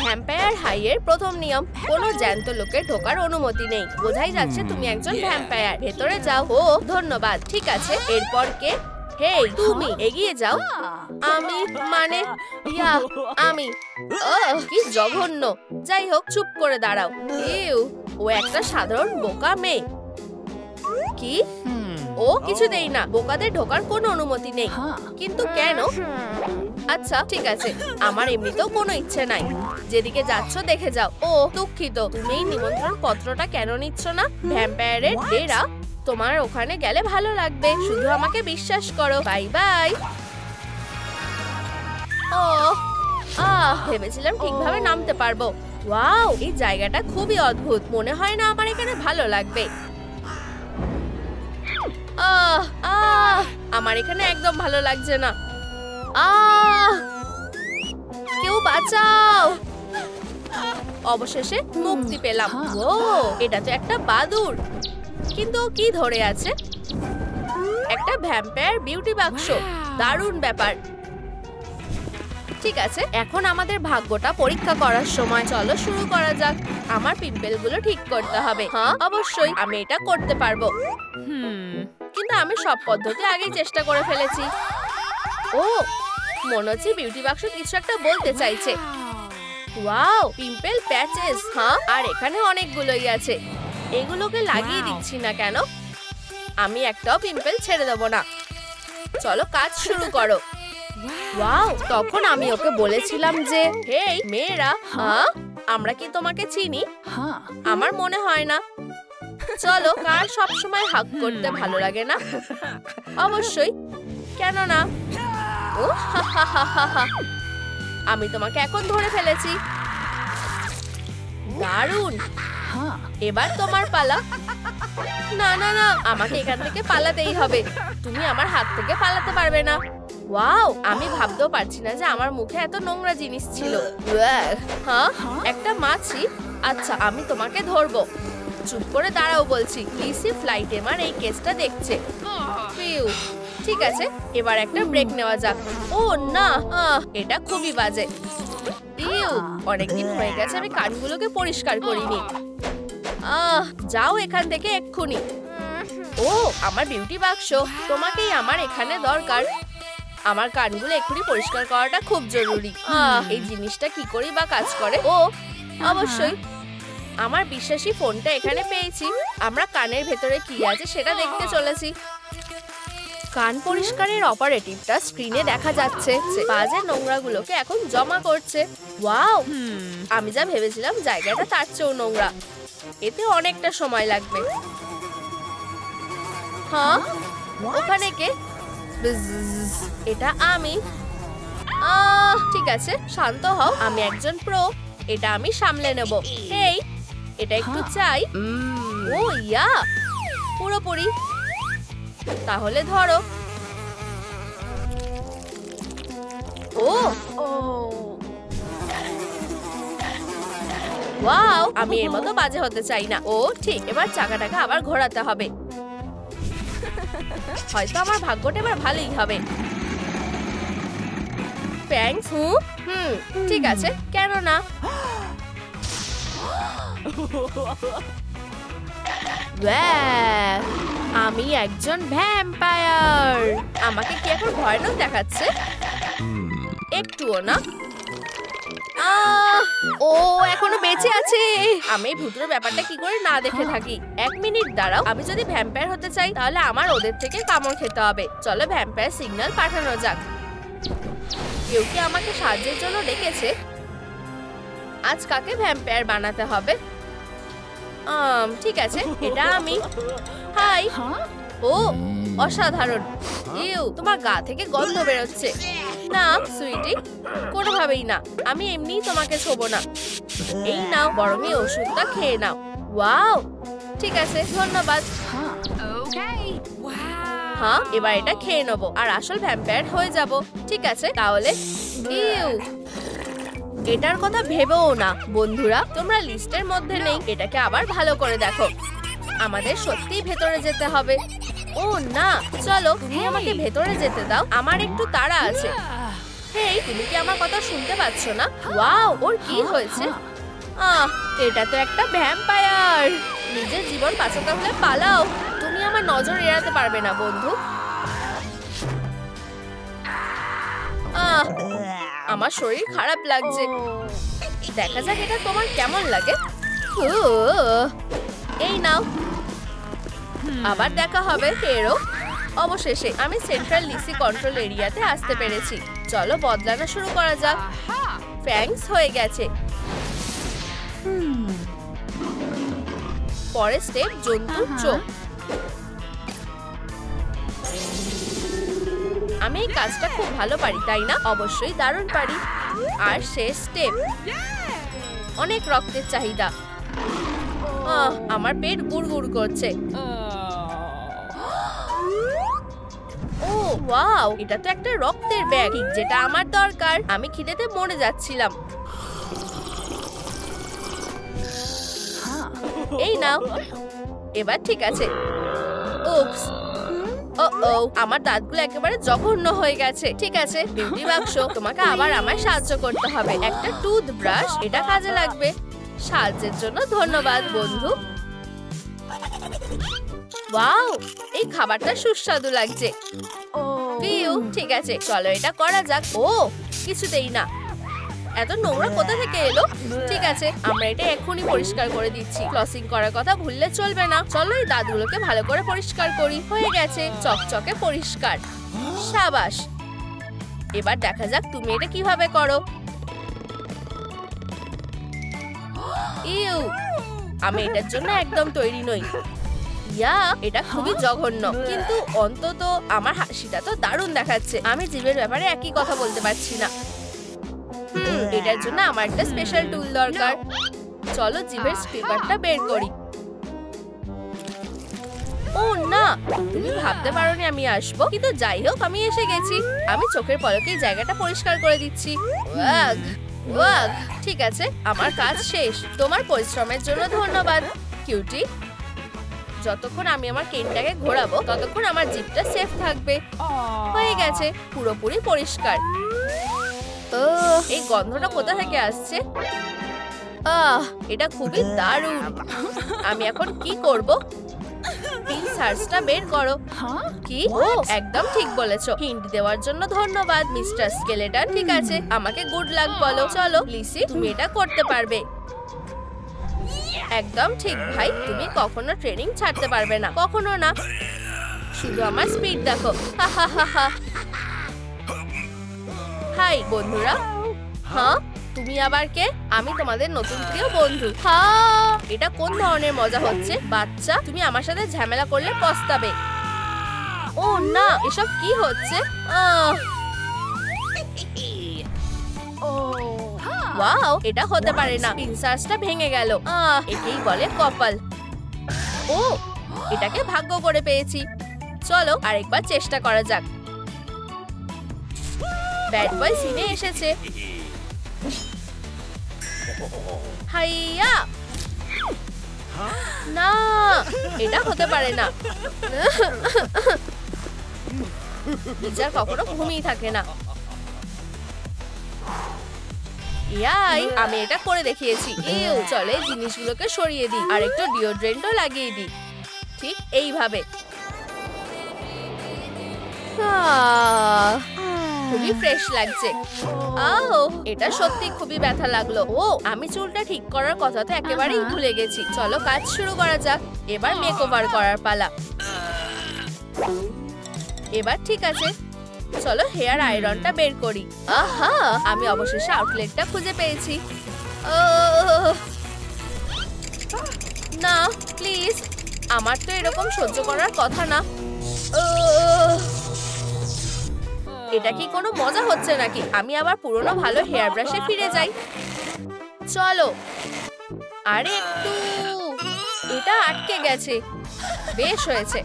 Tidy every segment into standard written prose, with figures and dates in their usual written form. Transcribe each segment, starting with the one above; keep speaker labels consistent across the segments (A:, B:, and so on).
A: Vampire হাইয়ের প্রথম নিয়ম, কোনো জ্যান্ত লোকের ঢোকার অনুমতি নেই। বোঝাই যাচ্ছে তুমি একজন ভ্যাম্পায়ার। ভেতরে যাও। ও ধন্যবাদ। ঠিক আছে, এরপর কে? হেই, তুমি এগিয়ে যাও। আমি মানে আমি কি জঘন্য। যাই হোক, চুপ করে দাঁড়াও। ইউ, ও একটা সাধারণ বোকা মেয়ে। কি? ও কিছুতেই না। বোকাদের ঢোকার কোনো অনুমতি নেই। কিন্তু কেন? আচ্ছা ঠিক আছে, আমার এমনিতেও কোনো ইচ্ছে নাই। যেদিকে যাচ্ছ দেখে যাও। ও দুঃখিত, তুমি এই নিমন্ত্রণ পত্রটা কেন নিচ্ছ না? ভ্যাম্পায়ারের ডেরা, তোমার ওখানে গেলে ভালো লাগবে। শুধু আমাকে বিশ্বাস করো। Bye bye. ও ভেবেছিলাম ঠিকভাবে নামতে পারবো। ওয়াও, এই জায়গাটা খুবই অদ্ভুত। মনে হয় না আমার এখানে ভালো লাগবে। আমার এখানে একদম ভালো লাগছে না। কেউ বাঁচাও। অবশেষে মুক্তি পেলাম। ও, এটা তো একটা বাদুড়। কিন্তু ও কি ধরে আছে? একটা ভ্যাম্পায়ার বিউটি বাক্স। দারুণ ব্যাপার। ঠিক আছে, এখন আমাদের ভাগ্যটা পরীক্ষা করার সময়। চলো শুরু করা যাক। আমার পিম্পল গুলো ঠিক করতে হবে। হ্যাঁ অবশ্যই, আমি এটা করতে পারবো। কিন্তু আমি সব পদ্ধতি আগেই চেষ্টা করে ফেলেছি। ও, মনে হচ্ছে বিউটি বাক্স কিছু একটা বলতে চাইছে। Wow, pimple patches. হ্যাঁ, আর এখানে অনেকগুলোই আছে। এগুলোকে লাগিয়ে দিচ্ছি না কেন? আমি একটাও পিম্পল ছেড়ে দেবো না। চলো কাজ শুরু করো। ওয়াও, তখন আমি ওকে বলেছিলাম যে, হেই মেয়েরা, আমরা কি তোমাকে চিনি? আমার মনে হয় না। চলো, কার সবসময় হাগ করতে ভালো লাগে না? অবশ্যই, কেন না? ও আমি তোমাকে এখন ধরে ফেলেছি। দারুণ। এবার তোমার পালা। না না না, আমাকে এখান থেকে পালাতেই হবে। তুমি আমার হাত থেকে পালাতে পারবে না। ওয়াও, আমি ভাবতেও পারছি না যে আমার মুখে এত নোংরা জিনিস ছিল। হ্যাঁ, একটা মাছি। আচ্ছা, আমি তোমাকে ধরবো। চুপ করে দাঁড়াও বলছি। লিসি ফ্লাইট আমার এই কেসটা দেখছে। ঠিক আছে, এবার একটা ব্রেক নেওয়া যাক। ও না, এটা খুবই বাজে। অনেকদিন হয়ে গেছে আমি কানগুলোকে পরিষ্কার করিনি। যাও এখান থেকে এক্ষুনি। ও, আমার বিউটি বাক্স, তোমাকেই আমার এখানে দরকার। আমার কানগুলো এক্ষুনি পরিষ্কার করাটা খুব জরুরি। এই জিনিসটা কি করে বা কাজ করে? ও অবশ্যই, আমার বিশ্বাসী ফোনটা এখানে পেয়েছি। আমরা কানের ভেতরে কি আছে সেটা দেখতে চলেছি। কান পরিষ্কারের অপারেটিভটা স্ক্রিনে দেখা যাচ্ছে। বাজে নোংরাগুলোকে এখন জমা করছে। ওয়াও, আমি যা ভেবেছিলাম জায়গাটা তার চেয়েও নোংরা। এতে অনেকটা সময় লাগবে। হ্যাঁ, ওখানে কে? এটা আমি। ঠিক আছে, শান্ত হও। আমি একজন প্রো। এটা আমি সামলে নেব। এই, এটা একটু চাই। ও ইয়া, পুরোপুরি। তাহলে ধরো। ও ওয়াও, আমি এর মতো বাজে হতে চাই না। ও ঠিক, এবার চাকাটাকে আবার ঘোরাতে হবে। হয়তো আমার ভাগ্যটা এবার ভালোই হবে। থ্যাঙ্কস। ঠিক আছে, কেন না? আমি একজন ভ্যাম্পায়ার। আমাকে কি এখন ভয়ানক দেখাচ্ছে? একটুও না। ও এখনো বেঁচে আছে। আমি ভূতের ব্যাপারটা কি করে না দেখে থাকি? 1 মিনিট দাঁড়াও। আমি যদি ভ্যাম্পায়ার হতে চাই তাহলে আমার ওদের থেকে কামড় খেতে হবে। চলো ভ্যাম্পায়ার সিগন্যাল পাঠানো যাক। কেউ কি আমাকে সাহায্যের জন্য ডেকেছে? আজ কাকে ভ্যাম্পায়ার বানাতে হবে? ঠিক আছে, এটা আমি। হাই। ও অসাধারণ। তোমার গা থেকে গন্ধ বেরোচ্ছে। না সুইটি, কোনোভাবেই না। আমি এমনিই তোমাকে ছোবো না। এই নাও, বরং এই ওষুধটা খেয়ে নাও। ওয়াও, ঠিক আছে, ধন্যবাদ। হ্যাঁ, এবার এটা খেয়ে নেবো আর আসল ভ্যাম্পায়ার হয়ে যাব। ঠিক আছে, তাহলে এটার কথা ভেবেও না। বন্ধুরা, তোমরা লিস্টের মধ্যে নেই। এটাকে আবার ভালো করে দেখো। আমাদের সত্যিই ভেতরে যেতে হবে। ও না, চলো তুমি আমাকে ভেতরে যেতে দাও। আমার একটু তাড়া আছে। হেই, তুমি কি আমার কথা শুনতে পাচ্ছ না? ওয়াও, ওর কি হয়েছে? এটা তো একটা ভ্যাম্পায়ার। নিজের জীবন বাঁচাতে হলে পালাও। তুমি আমার নজর এড়াতে পারবে না বন্ধু। আমার শরীর খারাপ লাগছে। দেখা যাক এটা তোমার কেমন লাগে। এই নাও, আবার দেখা হবে হেরো। অবশেষে আমি সেন্ট্রাল লিসি কন্ট্রোল এরিয়াতে আসতে পেরেছি। চলো বদলানো শুরু করা যাক। ফ্যাংস হয়ে গেছে। পরের স্টেপ জন্তুর চোখ। আমি এই কাজটা খুব ভালো পারি, তাই না? অবশ্যই দারুণ পারি। আর শেষ স্টেপ, অনেক রক্তের চাহিদা। আমার পেট গুড়গুড় করছে। ও ওয়াও, এটা তো একটা রক্তের ব্যাগ, ঠিক যেটা আমার দরকার। আমি খিদেতে মরে যাচ্ছিলাম। এই নাও, এবার ঠিক আছে। উপস, আমার দাঁতগুলো একেবারে জঘন্য হয়ে গেছে। ঠিক আছে বিউটি বাক্স, তোমাকে আবার আমায় সাহায্য করতে হবে। একটা টুথব্রাশ, এটা কাজে লাগবে। সাহায্যের জন্য ধন্যবাদ বন্ধু। ওয়াও, এই খাবারটা সুস্বাদু লাগছে। ঠিক আছে, চলো এটা করা যাক। ও কিছুতেই না, এত নোংরা কোথা থেকে এলো? ঠিক আছে, আমরা এটা এক্ষুনি পরিষ্কার করে দিচ্ছি। ফ্লসিং করার কথা ভুললে চলবে না। চলো এই দাঁতগুলোকে ভালো করে পরিষ্কার করি। হয়ে গেছে, চকচকে পরিষ্কার। সাবাস। এবার দেখা যাক তুমি এটা কিভাবে করো। ইউ, আমি এটার জন্য একদম তৈরি নই। ইয়া, এটা খুবই জঘন্য, কিন্তু অন্তত আমার হাসিটা তো দারুণ দেখাচ্ছে। আমি জীবের ব্যাপারে একই কথা বলতে পারছি না। এটার জন্য আমার একটা স্পেশাল টুল দরকার। চলো জিভের স্ক্র্যাপারটা বের করি। ও না, তুমি ভাবতে পারোনি আমি আসবো, কিন্তু যাই হোক আমি এসে গেছি। আমি চোখের পলকে জায়গাটা পরিষ্কার করে দিচ্ছি। ওয়াগ ওয়াগ, ঠিক আছে, আমার কাজ শেষ। তোমার পরিশ্রমের জন্য ধন্যবাদ কিউটি। যতক্ষণ আমি আমার কেনটাকে ঘোরাবো ততক্ষণ আমার জিভটা সেফ থাকবে। হয়ে গেছে, পুরোপুরি পরিষ্কার। এই গন্ধটা কোথা থেকে আসছে? এটা খুবই দারুণ। আমি এখন কি করব? পিনসার্সটা বের করো। কি? ও একদম ঠিক বলেছো। হিন্ট দেওয়ার জন্য ধন্যবাদ মিস্টার স্কেলেটন। ঠিক আছে, আমাকে গুড লাক বলো। চলো লিসি, তুমি এটা করতে পারবে। একদম ঠিক ভাই, তুমি কখনো ট্রেনিং ছাড়তে পারবে না, কখনো না। শুধু আমার স্পিড দেখো। হাই বন্ধুরা। হ্যাঁ, তুমি আবার কে? আমি তোমাদের নতুন প্রিয় বন্ধু। এটা কোন ধরনের মজা হচ্ছে? বাচ্চা, তুমি আমার সাথে ঝামেলা করলে পস্তাবে। ও না, এসব কি হচ্ছে? ওয়াও, এটা হতে পারে না। পিনসার্সটা ভেঙে গেল। একেই বলে কপাল। ও, এটাকে ভাগ্য করে পেয়েছি। চলো আরেকবার চেষ্টা করা যাক। ব্যাড বয় সিনে এসেছে। হাইয়া, না, এটা হতে পারে না। পিজার কখনো ঘুমিয়ে থাকে না। ইয়াই, আমি এটা করে দেখিয়েছি। চলে জিনিসগুলোকে সরিয়ে দিই আর একটু ডিওড্রেন্টও লাগিয়ে দিই। ঠিক এইভাবে। খুবই ফ্রেশ লাগছে। এটা সত্যি খুবই ব্যথা লাগলো। ও, আমি চুলটা ঠিক করার কথা তো একেবারেই ভুলে গেছি। চলো কাজ শুরু করা যাক। এবার মেকওভার করার পালা। এবার ঠিক আছে, চলো হেয়ার আয়রনটা বের করি। আহা, আমি অবশেষে আউটলেটটা খুঁজে পেয়েছি। না প্লিজ, আমার তো এরকম সহ্য করার কথা না। এটা কি কোনো মজা হচ্ছে নাকি? আমি আবার পুরনো ভালো হেয়ার ব্রাশে ফিরে যাই। চলো, আরে একটু, এটা আটকে গেছে। বেশ হয়েছে।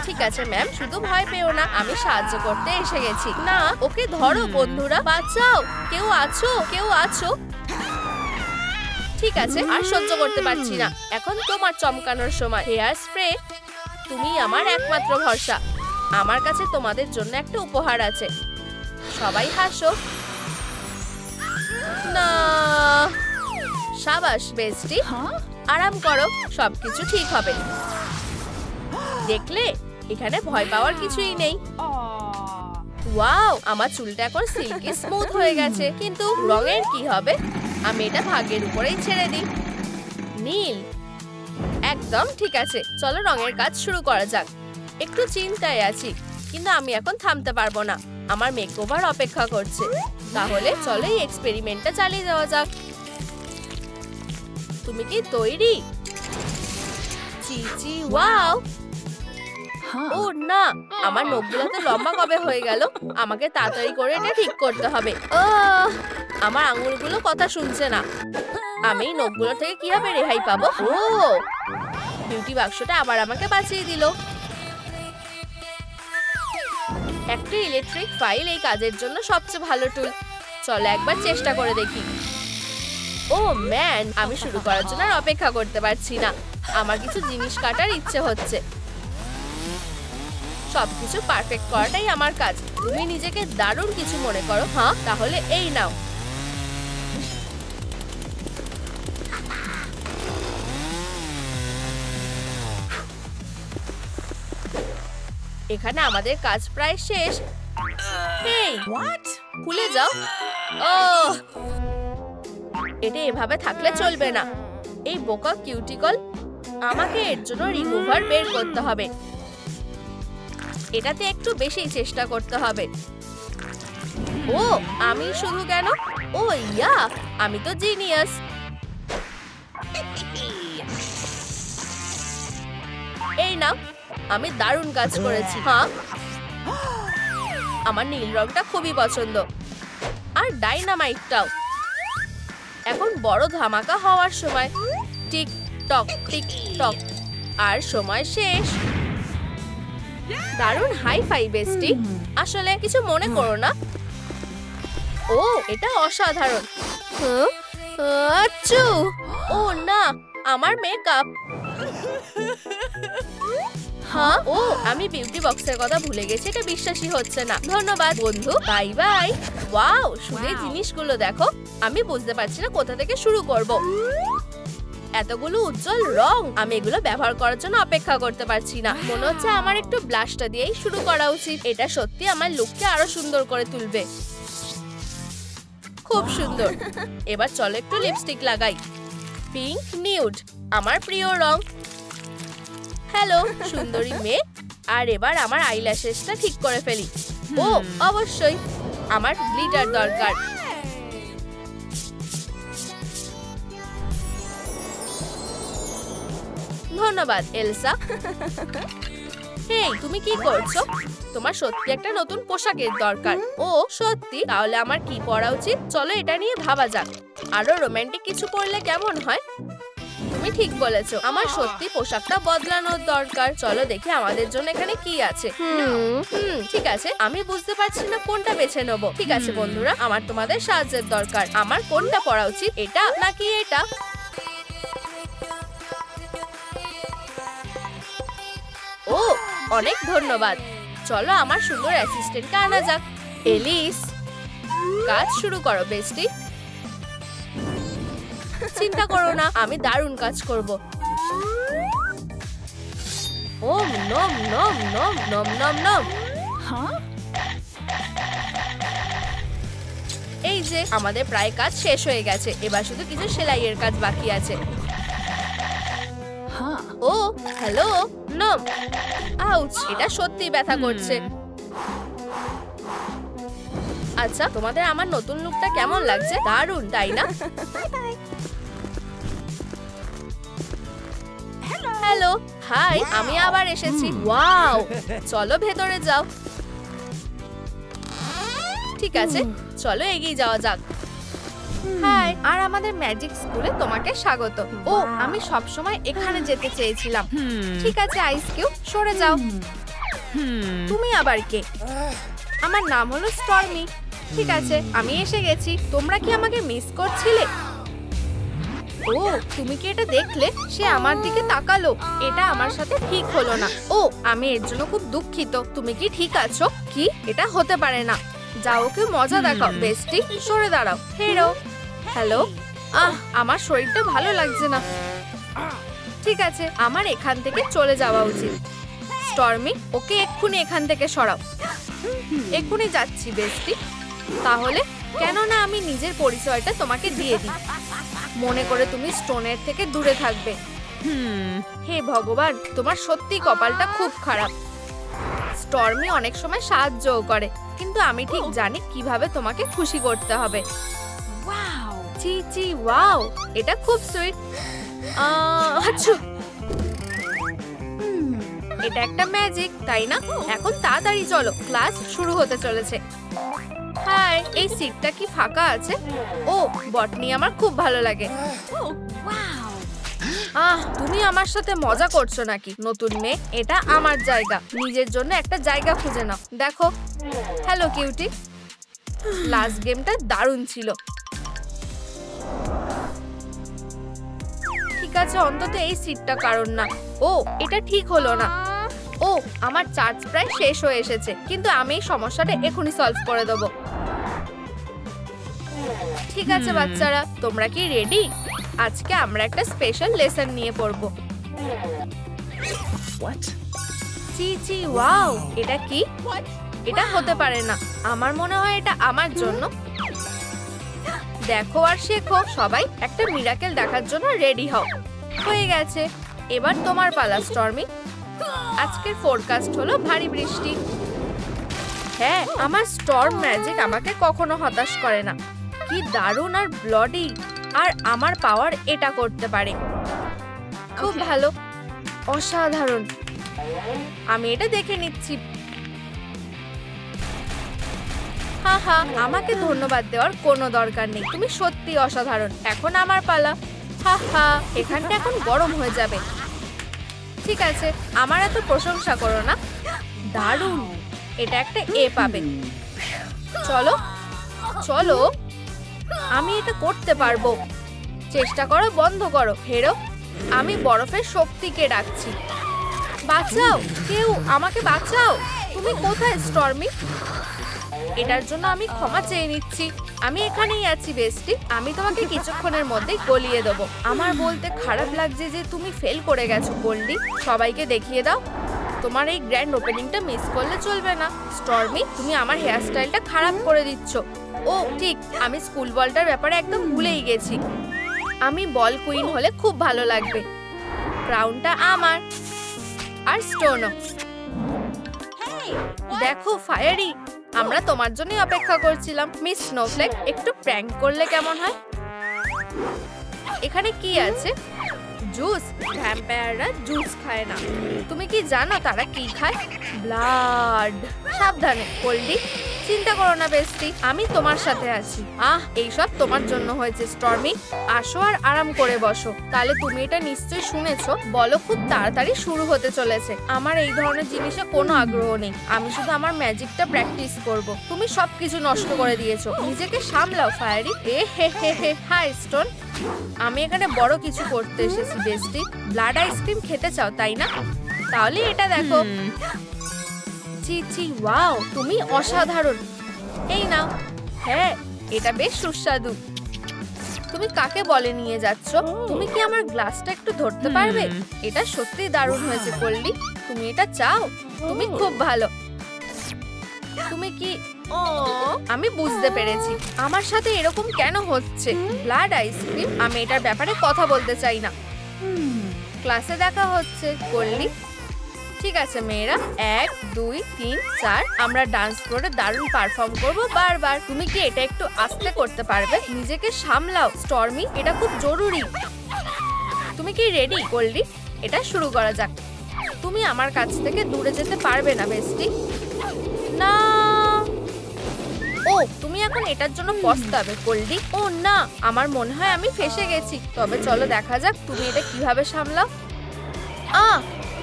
A: ঠিক আছে ম্যাম, শুধু ভয় পেও না, আমি সাহায্য করতে এসে গেছি। না, ওকে ধরো বন্ধুরা, বাঁচাও। কেউ আছো? কেউ আছো? ঠিক আছে, আর সহ্য করতে পারছি না। এখন তোমার চমকানোর সময়। হেয়ার স্প্রে, তুমি আমার একমাত্র ভরসা। আমার কাছে তোমাদের জন্য একটা উপহার আছে। সবাই হাসো। না, সাবাস বেস্টি, আরাম করো, সবকিছু ঠিক হবে। দেখলে, এখানে ভয় পাওয়ার কিছুই নেই। ওয়াও, আমার চুলটা এখন সিল্কি স্মুথ হয়ে গেছে। কিন্তু রঙের কি হবে? আমি এটা ভাগ্যের উপরেই ছেড়ে দিই। নীল, একদম ঠিক আছে। চলো রঙের কাজ শুরু করা যাক। একটু চিন্তায় আছি, কিন্তু আমি এখন থামতে পারবো না। আমার মেকওভার অপেক্ষা করছে। তাহলে চলো এই এক্সপেরিমেন্টটা চালিয়ে যাওয়া যাক। তুমি কি তৈরি? চিচি, ওয়াও। ও না, আমার নখগুলো তো লম্বা কবে হয়ে গেল? আমাকে তাড়াতাড়ি করে এটা ঠিক করতে হবে। আমার আঙুলগুলো কথা শুনছে না। আমি এই নখগুলো থেকে কিভাবে রেহাই পাবো? ও, বিউটি বাক্সটা আবার আমাকে বাঁচিয়ে দিল। একটা ইলেকট্রিক ফাইল এই কাজের জন্য সবচেয়ে ভালো টুল। চলো একবার চেষ্টা করে দেখি। ও ম্যান, আমি শুরু করার জন্য আর অপেক্ষা করতে পারছি না। আমার কিছু জিনিস কাটার ইচ্ছে হচ্ছে। সবকিছু পারফেক্ট করাটাই আমার কাজ। তুমি নিজেকে দারুণ কিছু মনে করো। হ্যাঁ, তাহলে এই নাও। এখানে আমাদের কাজ প্রায় শেষ। এই, খুলে যাও। ও, এটা এভাবে থাকলে চলবে না। এই বোকা কিউটিকল, আমাকে এর জন্য রিমুভার বের করতে হবে। এটাতে একটু বেশি চেষ্টা করতে হবে। ও, আমি শুধু কেন? ও ইয়া, আমি তো জিনিয়াস। এই নাও, আমি দারুণ কাজ করেছি। হ্যাঁ, আমার নীল রংটা খুবই পছন্দ, আর ডাইনামাইটটাও। এখন বড় ধামাকা হওয়ার সময়। টিক টক, টিক টক, আর সময় শেষ। দারুণ হাই ফাই বেস্টি। আসলে কিছু মনে করো না। ও, এটা অসাধারণ। আচ্ছু, ও না, আমার মেকআপ। হ্যাঁ, ও, আমি বিউটি বক্সের কথা ভুলে গেছি। এটা বিশ্বাসই হচ্ছে না। ধন্যবাদ বন্ধু, বাই বাই। ওয়াও, শুধু এই জিনিসগুলো দেখো। আমি বুঝতে পারছি না কোথা থেকে শুরু করব। এতগুলো উজ্জ্বল রং, আমি এগুলো ব্যবহার করার জন্য অপেক্ষা করতে পারছি না। মনে হচ্ছে আমার একটু ব্লাশটা দিয়েই শুরু করা উচিত। এটা সত্যি আমার লুককে আরো সুন্দর করে তুলবে। খুব সুন্দর। এবার চলো একটু লিপস্টিক লাগাই। পিঙ্ক নিউড, আমার প্রিয় রং। হ্যালো সুন্দরী মেয়ে। আর এবার আমার আইল্যাশেসটা ঠিক করে ফেলি। ও অবশ্যই, আমার গ্লিটার দরকার। ধন্যবাদ এলসা। হেই, তুমি কি করছো? তোমার সত্যি একটা নতুন পোশাকের দরকার। ও সত্যি? তাহলে আমার কি পরা উচিত? চলো এটা নিয়ে ভাবা যাক। আরো রোমান্টিক কিছু পরলে কেমন হয়? তুমি ঠিক বলেছো, আমার সত্যি পোশাকটা বদলানোর দরকার। চলো দেখি আমাদের জন্য এখানে কি আছে। ঠিক আছে, আমি বুঝতে পারছি না কোনটা বেছে নেবো। ঠিক আছে বন্ধুরা, আমার তোমাদের সাহায্যের দরকার। আমার কোনটা পরা উচিত, এটা নাকি এটা? ও, অনেক ধন্যবাদ। চলো আমার সুন্দর অ্যাসিস্ট্যান্টকে আনা যাক। এলিস, কাজ শুরু করো বেস্টি। চিন্তা করো না, আমি দারুণ কাজ করব। ও নম নম নম নম নম নম। এই যে আমাদের প্রায় কাজ শেষ হয়ে গেছে। এবার শুধু কিছু সেলাইয়ের কাজ বাকি আছে। ও হ্যালো, নম। আউচ, এটা সত্যি ব্যথা করছে। আচ্ছা, তোমাদের আমার নতুন লুকটা কেমন লাগছে? দারুণ, তাই না? হ্যালো, হাই, আমি আবার এসেছি। ওয়াও, চলো ভেতরে যাও। ঠিক আছে, চলো এগিয়ে যাওয়া যাক। হাই, আর আমাদের ম্যাজিক স্কুলে তোমাকে স্বাগত। ও, আমি সব সময় এখানে যেতে চেয়েছিলাম। ঠিক আছে আইস কিউব, সরে যাও। তুমি আবার কে? আমার নাম হলো স্টর্মি। ঠিক আছে, আমি এসে গেছি। তোমরা কি আমাকে মিস করছিলে? ও, তুমি কি এটা দেখলে? সে আমার দিকে তাকালো। এটা আমার সাথে ঠিক হলো না। ও, আমি এর জন্য খুব দুঃখিত। তুমি কি ঠিক আছো? কি? এটা হতে পারে না। যাও ওকে মজা দেখাও বেস্টি। সরে দাঁড়াও। হেরো। হ্যালো। আমার শরীরটা ভালো লাগছে না। ঠিক আছে, আমার এখান থেকে চলে যাওয়া উচিত। স্টর্মি, ওকে এক্ষুনি এখান থেকে সরাও। এক্ষুনি যাচ্ছি বেস্টি। তাহলে কেননা আমি নিজের পরিচয়টা তোমাকে দিয়ে দিই। মনে করে তুমি স্টোনের থেকে দূরে থাকবে। হে ভগবান, তোমার সত্যি কপালটা খুব খারাপ। স্টর্মি অনেক সময় সাহায্যও করে, কিন্তু আমি ঠিক জানি কিভাবে তোমাকে খুশি করতে হবে। চি চি ওয়াও, এটা খুব সুইট। এটা একটা ম্যাজিক, তাই না? এখন তাড়াতাড়ি চলো, ক্লাস শুরু হতে চলেছে। হাই, এই সিটটা কি ফাঁকা আছে? ও, বটনি আমার খুব ভালো লাগে। তুমি আমার সাথে মজা করছো নাকি? নতুন মেয়ে, এটা আমার জায়গা। নিজের জন্য একটা জায়গা খুঁজে নাও। দেখো। Hello cutie. লাস্ট গেমটা দারুণ ছিল। ঠিক আছে, অন্তত এই সিটটা কারণ না। ও, এটা ঠিক হলো না। ও, আমার চার্জ প্রায় শেষ হয়ে এসেছে, কিন্তু আমি এই সমস্যাটা এখনই সলভ করে দেবো। ঠিক আছে বাচ্চারা, তোমরা কি রেডি? আজকে আমরা একটা স্পেশাল লেসন নিয়ে পড়ব। চি চি ওয়াও, এটা কি? এটা হতে পারে না। আমার মনে হয় এটা আমার জন্য। দেখো আর শেখো সবাই, একটা মিরাকেল দেখার জন্য রেডি হও। হয়ে গেছে, এবার তোমার পালা স্টর্মি। আজকের ফোরকাস্ট হলো ভারী বৃষ্টি। হ্যাঁ, আমার স্টর্ম ম্যাজিক আমাকে কখনো হতাশ করে না। কি দারুণ আর ব্লডি, আর আমার পাওয়ার এটা করতে পারে। খুব ভালো, অসাধারণ। আমি এটা দেখে নিচ্ছি। হা, আমাকে ধন্যবাদ দেওয়ার কোনো দরকার নেই। তুমি সত্যি অসাধারণ। এখন আমার পালা। হা, এখানটা এখন গরম হয়ে যাবে। ঠিক আছে, আমার এত প্রশংসা করো না। দারুণ, এটা একটা এ পাবে। চলো চলো, আমি এটা করতে পারবো। চেষ্টা করো, বন্ধ করো। হেরো, আমি বরফের শক্তিকে ডাকছি। বাঁচাও, কেউ আমাকে বাঁচাও। তুমি কোথায় স্টর্মি? এটার জন্য আমি ক্ষমা চেয়ে নিচ্ছি। আমি এখানেই আছি বেস্টি। আমি তোমাকে কিছুক্ষণের মধ্যেই গলিয়ে দেবো। আমার বলতে খারাপ লাগছে যে তুমি ফেল করে গেছো গোল্ডি। সবাইকে দেখিয়ে দাও। তোমার এই গ্র্যান্ড ওপেনিংটা মিস করলে চলবে না। স্টর্মি, তুমি আমার হেয়ার স্টাইলটা খারাপ করে দিচ্ছ। ও ঠিক, আমি স্কুল বলটার ব্যাপারে একদম ভুলেই গেছি। আমি বল কুইন হলে খুব ভালো লাগবে। ক্রাউনটা আমার, আর স্টোনও। দেখো ফায়ারি, আমরা তোমার জন্যই অপেক্ষা করছিলাম। মিস স্নোফ্লেক, একটু প্র্যাঙ্ক করলে কেমন হয়? এখানে কি আছে? জুস। ভ্যাম্পায়াররা জুস খায় না। তুমি কি জানো তারা কি খায়? ব্লাড। সাবধানে কোল্ডি। চিন্তা করো না বেস্টি, আমি তোমার সাথে আছি। এইসব তোমার জন্য হয়েছে স্টর্মি। আসো আর আরাম করে বসো। তাহলে তুমি এটা নিশ্চয়ই শুনেছো। বলো, খুব তাড়াতাড়ি শুরু হতে চলেছে। আমার এই ধরনের জিনিসে কোনো আগ্রহ নেই। আমি শুধু আমার ম্যাজিকটা প্র্যাকটিস করব। তুমি সবকিছু নষ্ট করে দিয়েছো। নিজেকে সামলাও ফায়ারি। হে। হাই স্টোন, আমি এখানে বড় কিছু করতে এসেছি বেস্টি। ব্লাড আইসক্রিম খেতে চাও তাই না? তাহলে এটা দেখো। চি ওয়াও, তুমি অসাধারণ। এই নাও। হ্যাঁ, এটা বেশ সুস্বাদু। তুমি কাকে বলে নিয়ে যাচ্ছ? তুমি কি আমার গ্লাসটা একটু ধরতে পারবে? এটা সত্যি দারুণ হয়েছে কোল্ডি। তুমি এটা চাও? তুমি খুব ভালো। তুমি কি? আমি বুঝতে পেরেছি আমার সাথে এরকম কেন হচ্ছে। ব্লাড আইসক্রিম, আমি এটার ব্যাপারে কথা বলতে চাই না। ক্লাসে দেখা হচ্ছে কোল্ডি। ঠিক আছে মেয়েরা, 1 2 3 4 আমরা ডান্স ফ্লোরে দারুণ পারফর্ম করব বারবার। তুমি কি এটা একটু আস্তে করতে পারবে? নিজেকে সামলাও স্টর্মি, এটা খুব জরুরি। তুমি কি রেডি কোল্ডি? এটা শুরু করা যাক। তুমি আমার কাছ থেকে দূরে যেতে পারবে না বেস্টি। না। ও, তুমি এখন এটার জন্য পস্তাবে কোল্ডি। ও না, আমার মনে হয় আমি ফেঁসে গেছি। তবে চলো দেখা যাক তুমি এটা কিভাবে সামলাও।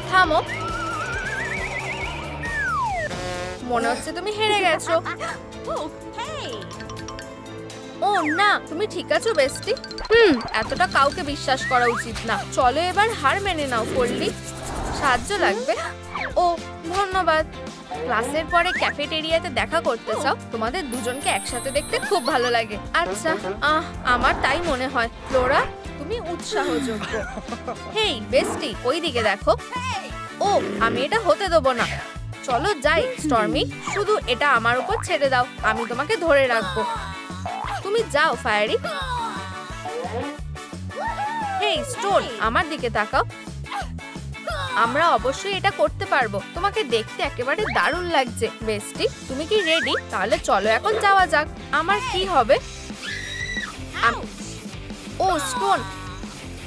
A: থামো। মনে হচ্ছে তুমি হেরে গেছো। ও না, তুমি ঠিক আছো বেস্টি? এতটা কাউকে বিশ্বাস করা উচিত না। চলো এবার হার মেনে নাও কোল্ডি। সাহায্য লাগবে? ও ধন্যবাদ। ক্লাসের পরে ক্যাফেটেরিয়াতে দেখা করতে চাও? তোমাদের দুজনকে একসাথে দেখতে খুব ভালো লাগে। আচ্ছা, আমার তাই মনে হয়। ফ্লোরা, তুমি উৎসাহযোগ্য। হেই বেস্টি, ওইদিকে দেখো। ও, আমি এটা হতে দেবো না। চলো যাই স্টর্মি, শুধু এটা আমার উপর ছেড়ে দাও, আমি তোমাকে ধরে রাখবো। তুমি যাও ফায়ারি। হেই স্টোন, আমার দিকে তাকাও। আমরা অবশ্যই এটা করতে পারবো। তোমাকে দেখতে একেবারে দারুণ লাগছে বেস্টি। তুমি কি রেডি? তাহলে চলো এখন যাওয়া যাক। আমার কি হবে? ও স্টোন,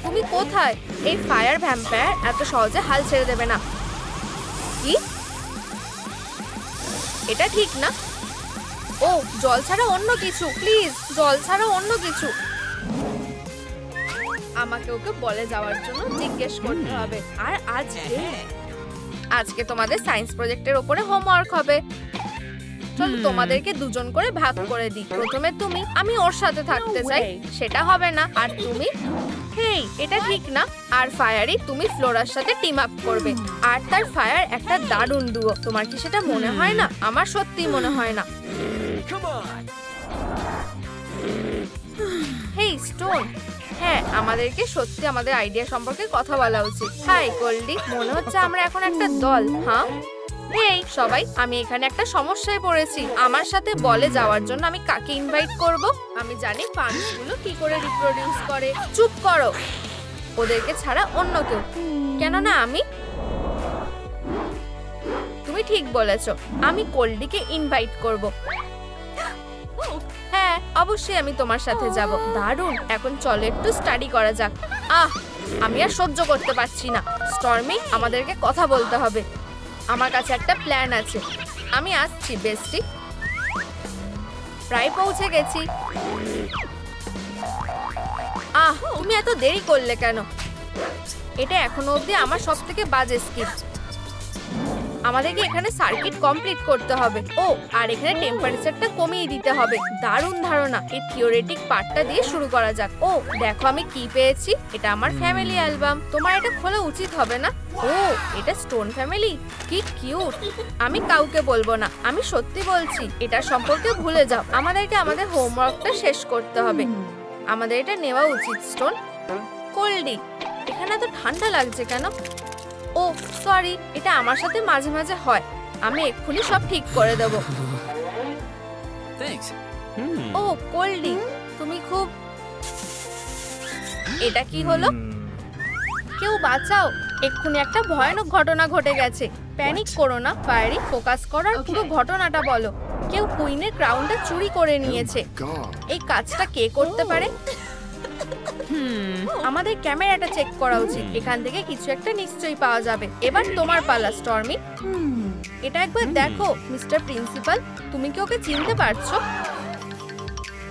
A: তুমি কোথায়? এই ফায়ার ভ্যাম্পায়ার এত সহজে হাল ছেড়ে দেবে না। কি? এটা ঠিক না। ও, জল ছাড়া অন্য কিছু প্লিজ, জল ছাড়া অন্য কিছু। আমাকে ওকে বলে যাওয়ার জন্য জিজ্ঞেস করতে হবে। আর আজকে তোমাদের সায়েন্স প্রজেক্টের উপরে হোমওয়ার্ক হবে। চলো তোমাদেরকে দুজন করে ভাগ করে দিই। প্রথমে তুমি, আমি ওর সাথে থাকতে চাই। সেটা হবে না। আর তুমি? হেই, এটা ঠিক না। আর ফায়ারি, তুমি ফ্লোরার সাথে টিম আপ করবে। আর তার ফায়ার একটা দারুণ ডুও। তোমার কি সেটা মনে হয় না? আমার সত্যি মনে হয় না। হেই স্টোন, হ্যাঁ, আমাদেরকে সত্যি আমাদের আইডিয়া সম্পর্কে কথা বলা উচিত। হাই গোল্ডি, মনে হচ্ছে আমরা এখন একটা দল। হ্যাঁ এই সবাই, আমি এখানে একটা সমস্যায় পড়েছি। আমার সাথে বলে যাওয়ার জন্য আমি কাকে ইনভাইট করব? আমি জানি পান্সগুলো কি করে রিপ্রোডিউস করে। চুপ করো, ওদেরকে ছাড়া অন্য কেউ। কেননা আমি। তুমি ঠিক বলেছো, আমি কোল্ডিকে ইনভাইট করব। হ্যাঁ, অবশ্যই আমি তোমার সাথে যাব। দারুণ, এখন চলো একটু স্টাডি করা যাক। আমি আর সহ্য করতে পারছি না। স্টর্মি, আমাদেরকে কথা বলতে হবে। আমার কাছে একটা প্ল্যান আছে। আমি আসছি বেস্টি, প্রায় পৌঁছে গেছি। তুমি এত দেরি করলে কেন? এটা এখনো অবধি আমার সবথেকে বাজে স্কিপ। আমাদেরকে এখানে সার্কিট কমপ্লিট করতে হবে। ও, আর এখানে টেম্পারেচারটা কমিয়ে দিতে হবে। দারুণ ধারণা। এই থিওরেটিক পার্টটা দিয়ে শুরু করা যাক। ও দেখো আমি কি পেয়েছি। এটা আমার ফ্যামিলি অ্যালবাম। তোমার এটা খোলা উচিত হবে না? ও, এটা স্টোন ফ্যামিলি, কি কিউট। আমি কাউকে বলবো না, আমি সত্যি বলছি। এটা সম্পর্কে ভুলে যাও। আমাদেরকে আমাদের হোমওয়ার্কটা শেষ করতে হবে। আমাদের এটা নেওয়া উচিত। স্টোন, কোল্ডি, এখানে এত ঠান্ডা লাগছে কেন? ও সরি, এটা আমার সাথে মাঝে মাঝে হয়। আমি এক্ষুনি সব ঠিক করে দেব। ও কোল্ডি, তুমি খুব। এটা কি হলো? কেউ বাঁচাও, এক্ষুনি একটা ভয়ানক ঘটনা ঘটে গেছে। প্যানিক করো না ফায়ারি, ফোকাস করো আর পুরো ঘটনাটা বলো। কেউ কুইনের ক্রাউনটা চুরি করে নিয়েছে। এই কাজটা কে করতে পারে? আমাদের ক্যামেরাটা চেক করা উচিত। এখান থেকে কিছু একটা নিশ্চয়ই পাওয়া যাবে। এবার তোমার পালা স্টর্মি। এটা একবার দেখো মিস্টার প্রিন্সিপাল, তুমি কি ওকে চিনতে পারছো?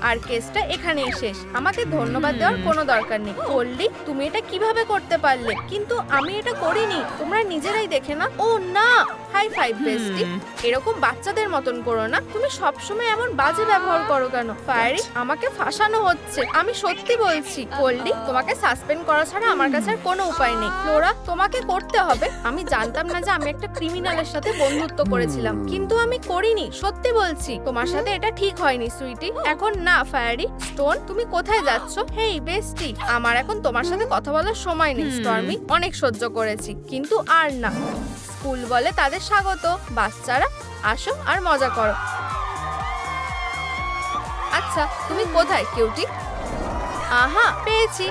A: আর কেসটা এখানেই শেষ। আমাকে ধন্যবাদ দেওয়ার কোনো দরকার নেই। বললি তুমি এটা কিভাবে করতে পারলে? কিন্তু আমি এটা করিনি, তোমরা নিজেরাই দেখে না। ও না, হাই ফাইভ বেস্টি। এরকম বাচ্চাদের মতন করো না। তুমি সবসময় এমন বাজে ব্যবহার করো কেন? ফায়ারি, আমাকে ফাঁসানো হচ্ছে। আমি সত্যি বলছি। বললি তোমাকে সাসপেন্ড করা ছাড়া আমার কাছে আর কোনো উপায় নেই। ফ্লোরা, তোমাকে করতে হবে। আমি জানতাম না যে আমি একটা ক্রিমিনালের সাথে বন্ধুত্ব করেছিলাম, কিন্তু আমি করিনি। সত্যি বলছি, তোমার সাথে এটা ঠিক হয়নি সুইটি। এখন না ফায়ারি। স্টোন, তুমি কোথায় যাচ্ছ? হেই বেস্টি, আমার এখন তোমার সাথে কথা বলার সময় নেই। স্টর্মি, অনেক সহ্য করেছি, কিন্তু আর না। স্কুল বলে তাদের স্বাগত। বাচ্চারা, আসো আর মজা করো। আচ্ছা, তুমি কোথায় কিউটি? পেয়েছি।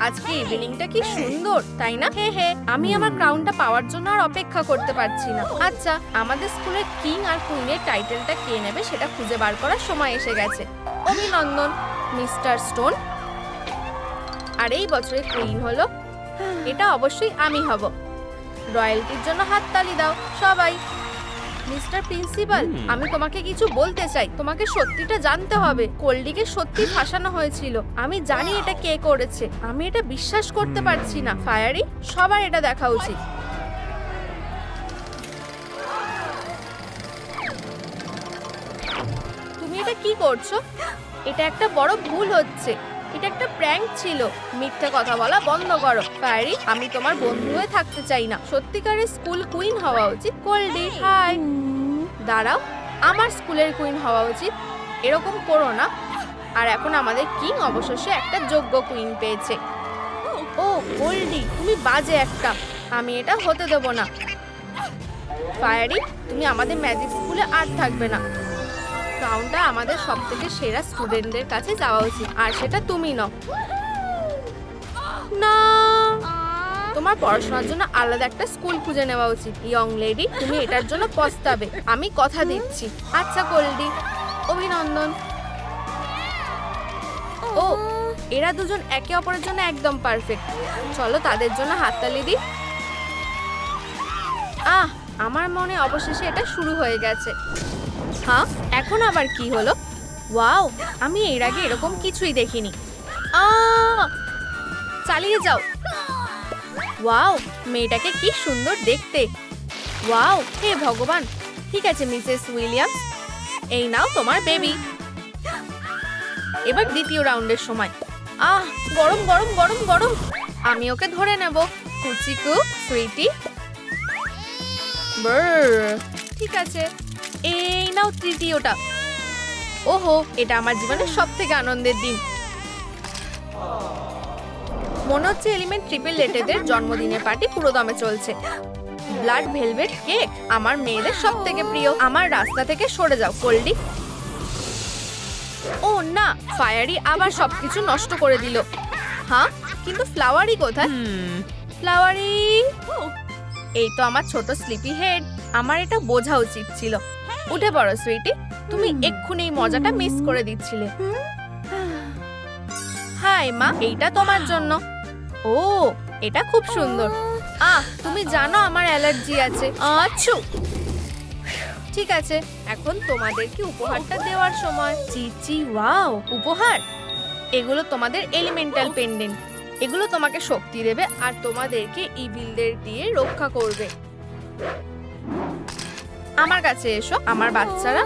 A: আজকে ইভিনিংটা কি সুন্দর, তাই না? হে হে, আমি আমার ক্রাউনটা পাওয়ার জন্য আর অপেক্ষা করতে পারছি না। আচ্ছা, আমাদের স্কুলের কিং আর কুইনের টাইটেলটা কে নেবে সেটা খুঁজে বার করার সময় এসে গেছে। অভিনন্দন মিস্টার স্টোন। আর এই বছরের কুইন হলো, এটা অবশ্যই আমি হব। রয়্যালটির জন্য হাততালি দাও সবাই। মিস্টার প্রিন্সিপাল, আমি তোমাকে কিছু বলতে চাই। তোমাকে সত্যিটা জানতে হবে। কোল্ডিকে সত্যি ফাঁসানো হয়েছিল। আমি জানি এটা কে করেছে। আমি এটা বিশ্বাস করতে পারছি না। ফায়ারি, সবার এটা দেখা উচিত। তুমি এটা কি করছো? এটা একটা বড় ভুল হচ্ছে। এটা একটা প্র্যাঙ্ক ছিল। মিথ্যে কথা বলা বন্ধ করো। ফায়ারি, আমি তোমার বন্ধু হয়ে থাকতে চাই না। সত্যিকারের স্কুল কুইন হওয়া উচিত গোল্ডি। হাই, দাঁড়াও, আমার স্কুলের কুইন হওয়া উচিত। এরকম করো না। আর এখন আমাদের কিং অবশেষে একটা যোগ্য কুইন পেয়েছে। ও গোল্ডি, তুমি বাজে একটা। আমি এটা হতে দেব না। ফায়ারি, তুমি আমাদের ম্যাজিক স্কুলে আর থাকবে না। ক্রাউনটা আমাদের সবথেকে সেরা স্টুডেন্টদের কাছে যাওয়া উচিত, আর সেটা তুমি নও। না, তোমার পড়াশোনার জন্য আলাদা একটা স্কুল খুঁজে নেওয়া উচিত। ইয়ং লেডি, তুমি এটার জন্য পস্তাবে, আমি কথা দিচ্ছি। আচ্ছা গোল্ডি, অভিনন্দন। ও, এরা দুজন একে অপরের জন্য একদম পারফেক্ট। চলো তাদের জন্য হাততালি দিই। আমার মনে অবশেষে এটা শুরু হয়ে গেছে। হ্যাঁ, এখন আবার কি হলো? ওয়াও, আমি এর আগে এরকম কিছুই দেখিনি। চালিয়ে যাও। ওয়াও, মেয়েটাকে কি সুন্দর দেখতে। ওয়াও, হে ভগবান। ঠিক আছে মিসেস উইলিয়ামস, এই নাও তোমার বেবি। এবার দ্বিতীয় রাউন্ডের সময়। গরম গরম গরম গরম। আমি ওকে ধরে নেব। কুচিকু, সুইটি। ঠিক আছে, এই নাও তৃতীয়টা। ওহো, এটা আমার জীবনের সবথেকে আনন্দের দিন। মনে হচ্ছে এলিমেন্ট ট্রিপল লেটেদের জন্মদিনের পার্টি পুরো দমে চলছে। ব্লাড ভেলভেট কেক আমার মেয়েদের সবথেকে প্রিয়। আমার রাস্তা থেকে সরে যাও গোল্ডি। ও না, ফায়ারি আবার সবকিছু নষ্ট করে দিল। হ্যাঁ, কিন্তু ফ্লাওয়ারি কোথায়? ফ্লাওয়ারি, এই তো আমার ছোট স্লিপি হেড। আমার এটা বোঝা উচিত ছিল। উঠে পড়ো সুইটি, তুমি এক্ষুনি এই মজাটা মিস করে দিচ্ছিলে। হাই মা, এইটা তোমার জন্য। ও, এটা খুব সুন্দর। তুমি জানো আমার অ্যালার্জি আছে। আচ্ছা, ঠিক আছে, এখন তোমাদেরকে উপহারটা দেওয়ার সময়। চিচি, ওয়াও, উপহার। এগুলো তোমাদের এলিমেন্টাল পেন্ডেন্ট। এগুলো তোমাকে শক্তি দেবে আর তোমাদেরকে ইভিলদের দিয়ে রক্ষা করবে। আমার কাছে এসো আমার বাচ্চারা।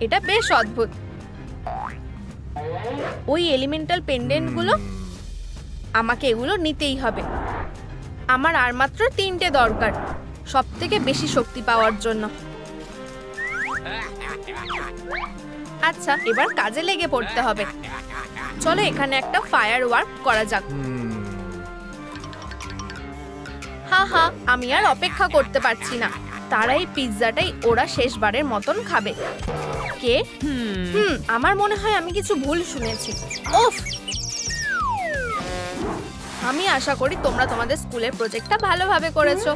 A: এটা বেশ অদ্ভুত। ওই এলিমেন্টাল পেন্ডেন্ট গুলো, আমাকে এগুলো নিতেই হবে। আমার আর মাত্র 3টে দরকার, সবথেকে বেশি শক্তি পাওয়ার জন্য। আচ্ছা, এবার কাজে লেগে পড়তে হবে। চলো এখানে একটা ফায়ার ওয়ার্ক করা যাক। হ্যাঁ, আমি আর অপেক্ষা করতে পারছি না। তারা এই পিৎজাটাই ওরা শেষবারের মতন খাবে। কে? আমার মনে হয় আমি কিছু ভুল শুনেছি। ওফ, আমি আশা করি তোমরা তোমাদের স্কুলের প্রজেক্টটা ভালোভাবে করেছো।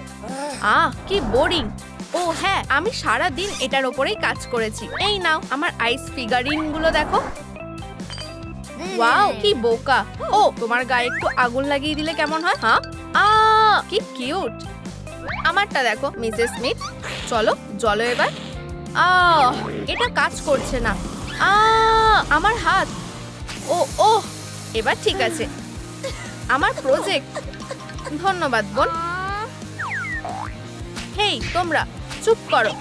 A: কি বোরিং। ও হ্যাঁ, আমি সারা দিন এটার উপরেই কাজ করেছি। এই নাও আমার আইস ফিগারিন গুলো দেখো। ওয়াও, কি বোকা। ও, তোমার গায়ে একটু আগুন লাগিয়ে দিলে কেমন হয়? কি কিউট। আমারটা দেখো মিসেস স্মিথ। চলো চলো এবার। এটা কাজ করছে না। আমার হাত। ও, এবার ঠিক আছে। আমার প্রজেক্ট। ধন্যবাদ বোন। হেই তোমরা, চুপ করো।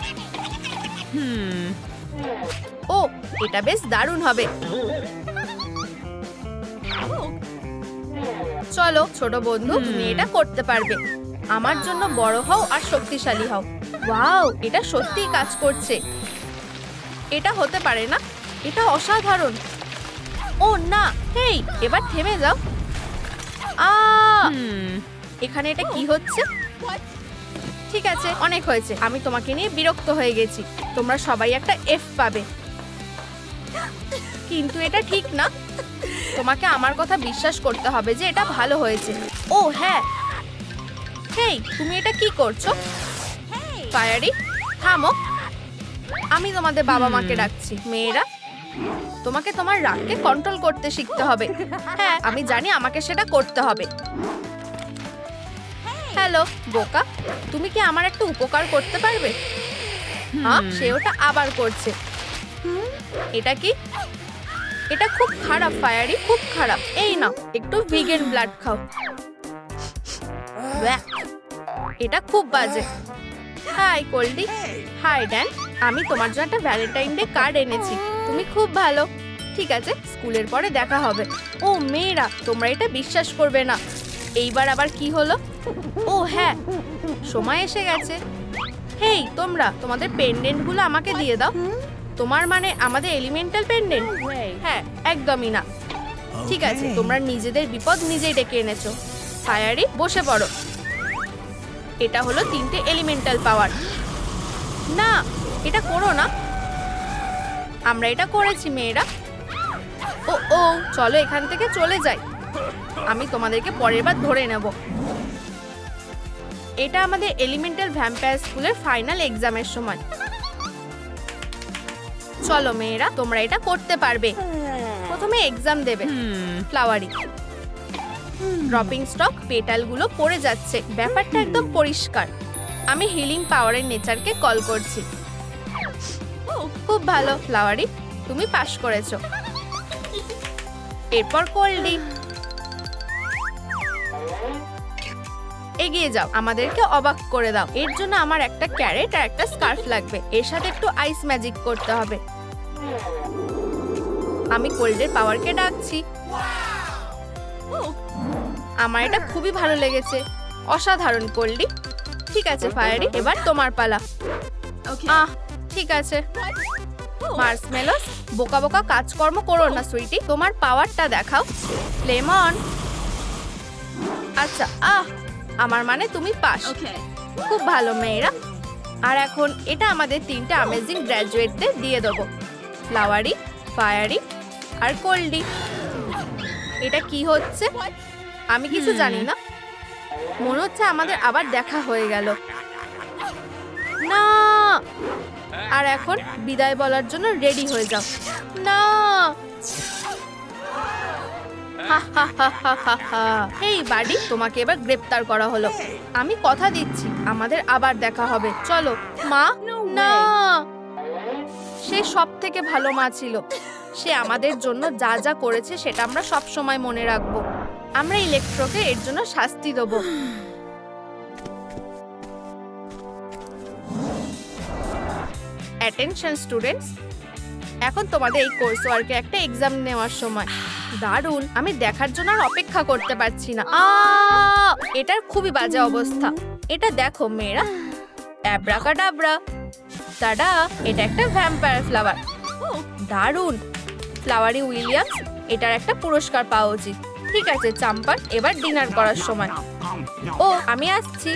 A: ও, এটা বেশ দারুণ হবে। চলো ছোট বন্ধু, তুমি এটা করতে পারবে। আমার জন্য বড় হও আর শক্তিশালী হও। ওয়াও, এটা সত্যিই কাজ করছে। এটা হতে পারে না, এটা অসাধারণ। ও না, হেই, এবার থেমে যাও। এখানে এটা কি হচ্ছে? ঠিক আছে, অনেক হয়েছে। আমি তোমাকে নিয়ে বিরক্ত হয়ে গেছি। তোমরা সবাই একটা এফ পাবে। কিন্তু এটা ঠিক না। তোমাকে আমার কথা বিশ্বাস করতে হবে যে এটা ভালো হয়েছে। ও হ্যাঁ, হেই, তুমি এটা কি করছো? ফায়ারি, থামো। আমি তোমাদের বাবা মাকে ডাকছি। মেয়েরা, তোমাকে তোমার রাগকে কন্ট্রোল করতে শিখতে হবে। হ্যাঁ, আমি জানি আমাকে সেটা করতে হবে। হ্যালো বোকা, তুমি কি আমার একটা উপকার করতে পারবে? সে ওটা আবার করছে। এটা কি? এটা খুব খারাপ ফায়ারি, খুব খারাপ। এই নাও একটু ভিগান ব্লাড খাও। এটা খুব বাজে। হাই কোল্ডি। হাই ড্যান, আমি তোমার জন্য একটা ভ্যালেন্টাইন ডে কার্ড এনেছি। তুমি খুব ভালো। ঠিক আছে, স্কুলের পরে দেখা হবে। ও মেয়েরা, তোমরা এটা বিশ্বাস করবে না, এইবার আবার কি হলো? ও হ্যাঁ, সময় এসে গেছে। হেই তোমরা, তোমাদের পেন্ডেন্টগুলো আমাকে দিয়ে দাও। তোমার মানে আমাদের এলিমেন্টাল পেন্ডেন্ট? হ্যাঁ, একদমই না। ঠিক আছে, তোমরা নিজেদের বিপদ নিজেই ডেকে এনেছো। ফায়ারি, বসে পড়ো। এটা হলো 3টে এলিমেন্টাল পাওয়ার। না, এটা করো না। আমরা এটা করেছি মেয়েরা। ও ও, চলো এখান থেকে চলে যাই। আমি তোমাদেরকে পরের বার ধরে নেব। এটা আমাদের এলিমেন্টাল ভ্যাম্পায়ার স্কুলের ফাইনাল এক্সামের সময়। চলো মেয়েরা, তোমরা এটা করতে পারবে। প্রথমে এক্সাম দেবে ফ্লাওয়ারি। ড্রপিং স্টক পেটালগুলো পড়ে যাচ্ছে, ব্যাপারটা একদম পরিষ্কার। আমি হিলিং পাওয়ারের নেচারকে কল করছি। খুব ভালো ফ্লাওয়ারি, তুমি পাস করেছো। এরপর কোল্ডি, এগিয়ে যাও, আমাদেরকে অবাক করে দাও। এর জন্য আমার একটা ক্যারেট আর একটা স্কার্ফ লাগবে। এর সাথে একটু আইস ম্যাজিক করতে হবে। আমি কোল্ডের পাওয়ারকে ডাকছি। আমার এটা খুবই ভালো লেগেছে, অসাধারণ কোল্ডি। ঠিক আছে ফায়ারি, এবার তোমার পালা। ঠিক আছে মার্শমেলোস, বোকা বোকা কাজকর্ম করো না সুইটি, তোমার পাওয়ারটা দেখাও। লেমন, আচ্ছা আমার মানে তুমি পাস। খুব ভালো মেয়েরা। আর এখন এটা আমাদের 3টে অ্যামেজিং গ্র্যাজুয়েটদের দিয়ে দেবো, ফ্লাওয়ারি, ফায়ারি আর কোল্ডি। এটা কি হচ্ছে? আমি কিছু জানি না। মনে হচ্ছে আমাদের আবার দেখা হয়ে গেল। না, আর এখন বিদায় বলার জন্য রেডি হয়ে যাও। না, এই বাড়ি, তোমাকে এবার গ্রেপ্তার করা হলো। আমি কথা দিচ্ছি আমাদের আবার দেখা হবে। চলো মা। না, সে সব থেকে ভালো মা ছিল। সে আমাদের জন্য যা যা করেছে সেটা আমরা সব সময় মনে রাখবো। আমরা ইলেকট্রোকে এর জন্য শাস্তি দেবো। অ্যাটেনশন স্টুডেন্টস, এখন তোমাদের এই কোর্স ওয়ার্কে একটা এক্সাম নেওয়ার সময়। দারুণ, আমি দেখার জন্য আর অপেক্ষা করতে পারছি না। এটার খুবই বাজে অবস্থা। এটা দেখো মেয়েরা, অ্যাব্রাকাডাব্রা, টাডা, এটা একটা ভ্যাম্পায়ার ফ্লাওয়ার। দারুণ ফ্লাওয়ারি উইলিয়ামস, এটার একটা পুরস্কার পাওয়া উচিত। ঠিক আছে চাম্পার, এবার ডিনার করার সময়। ও আমি আসছি।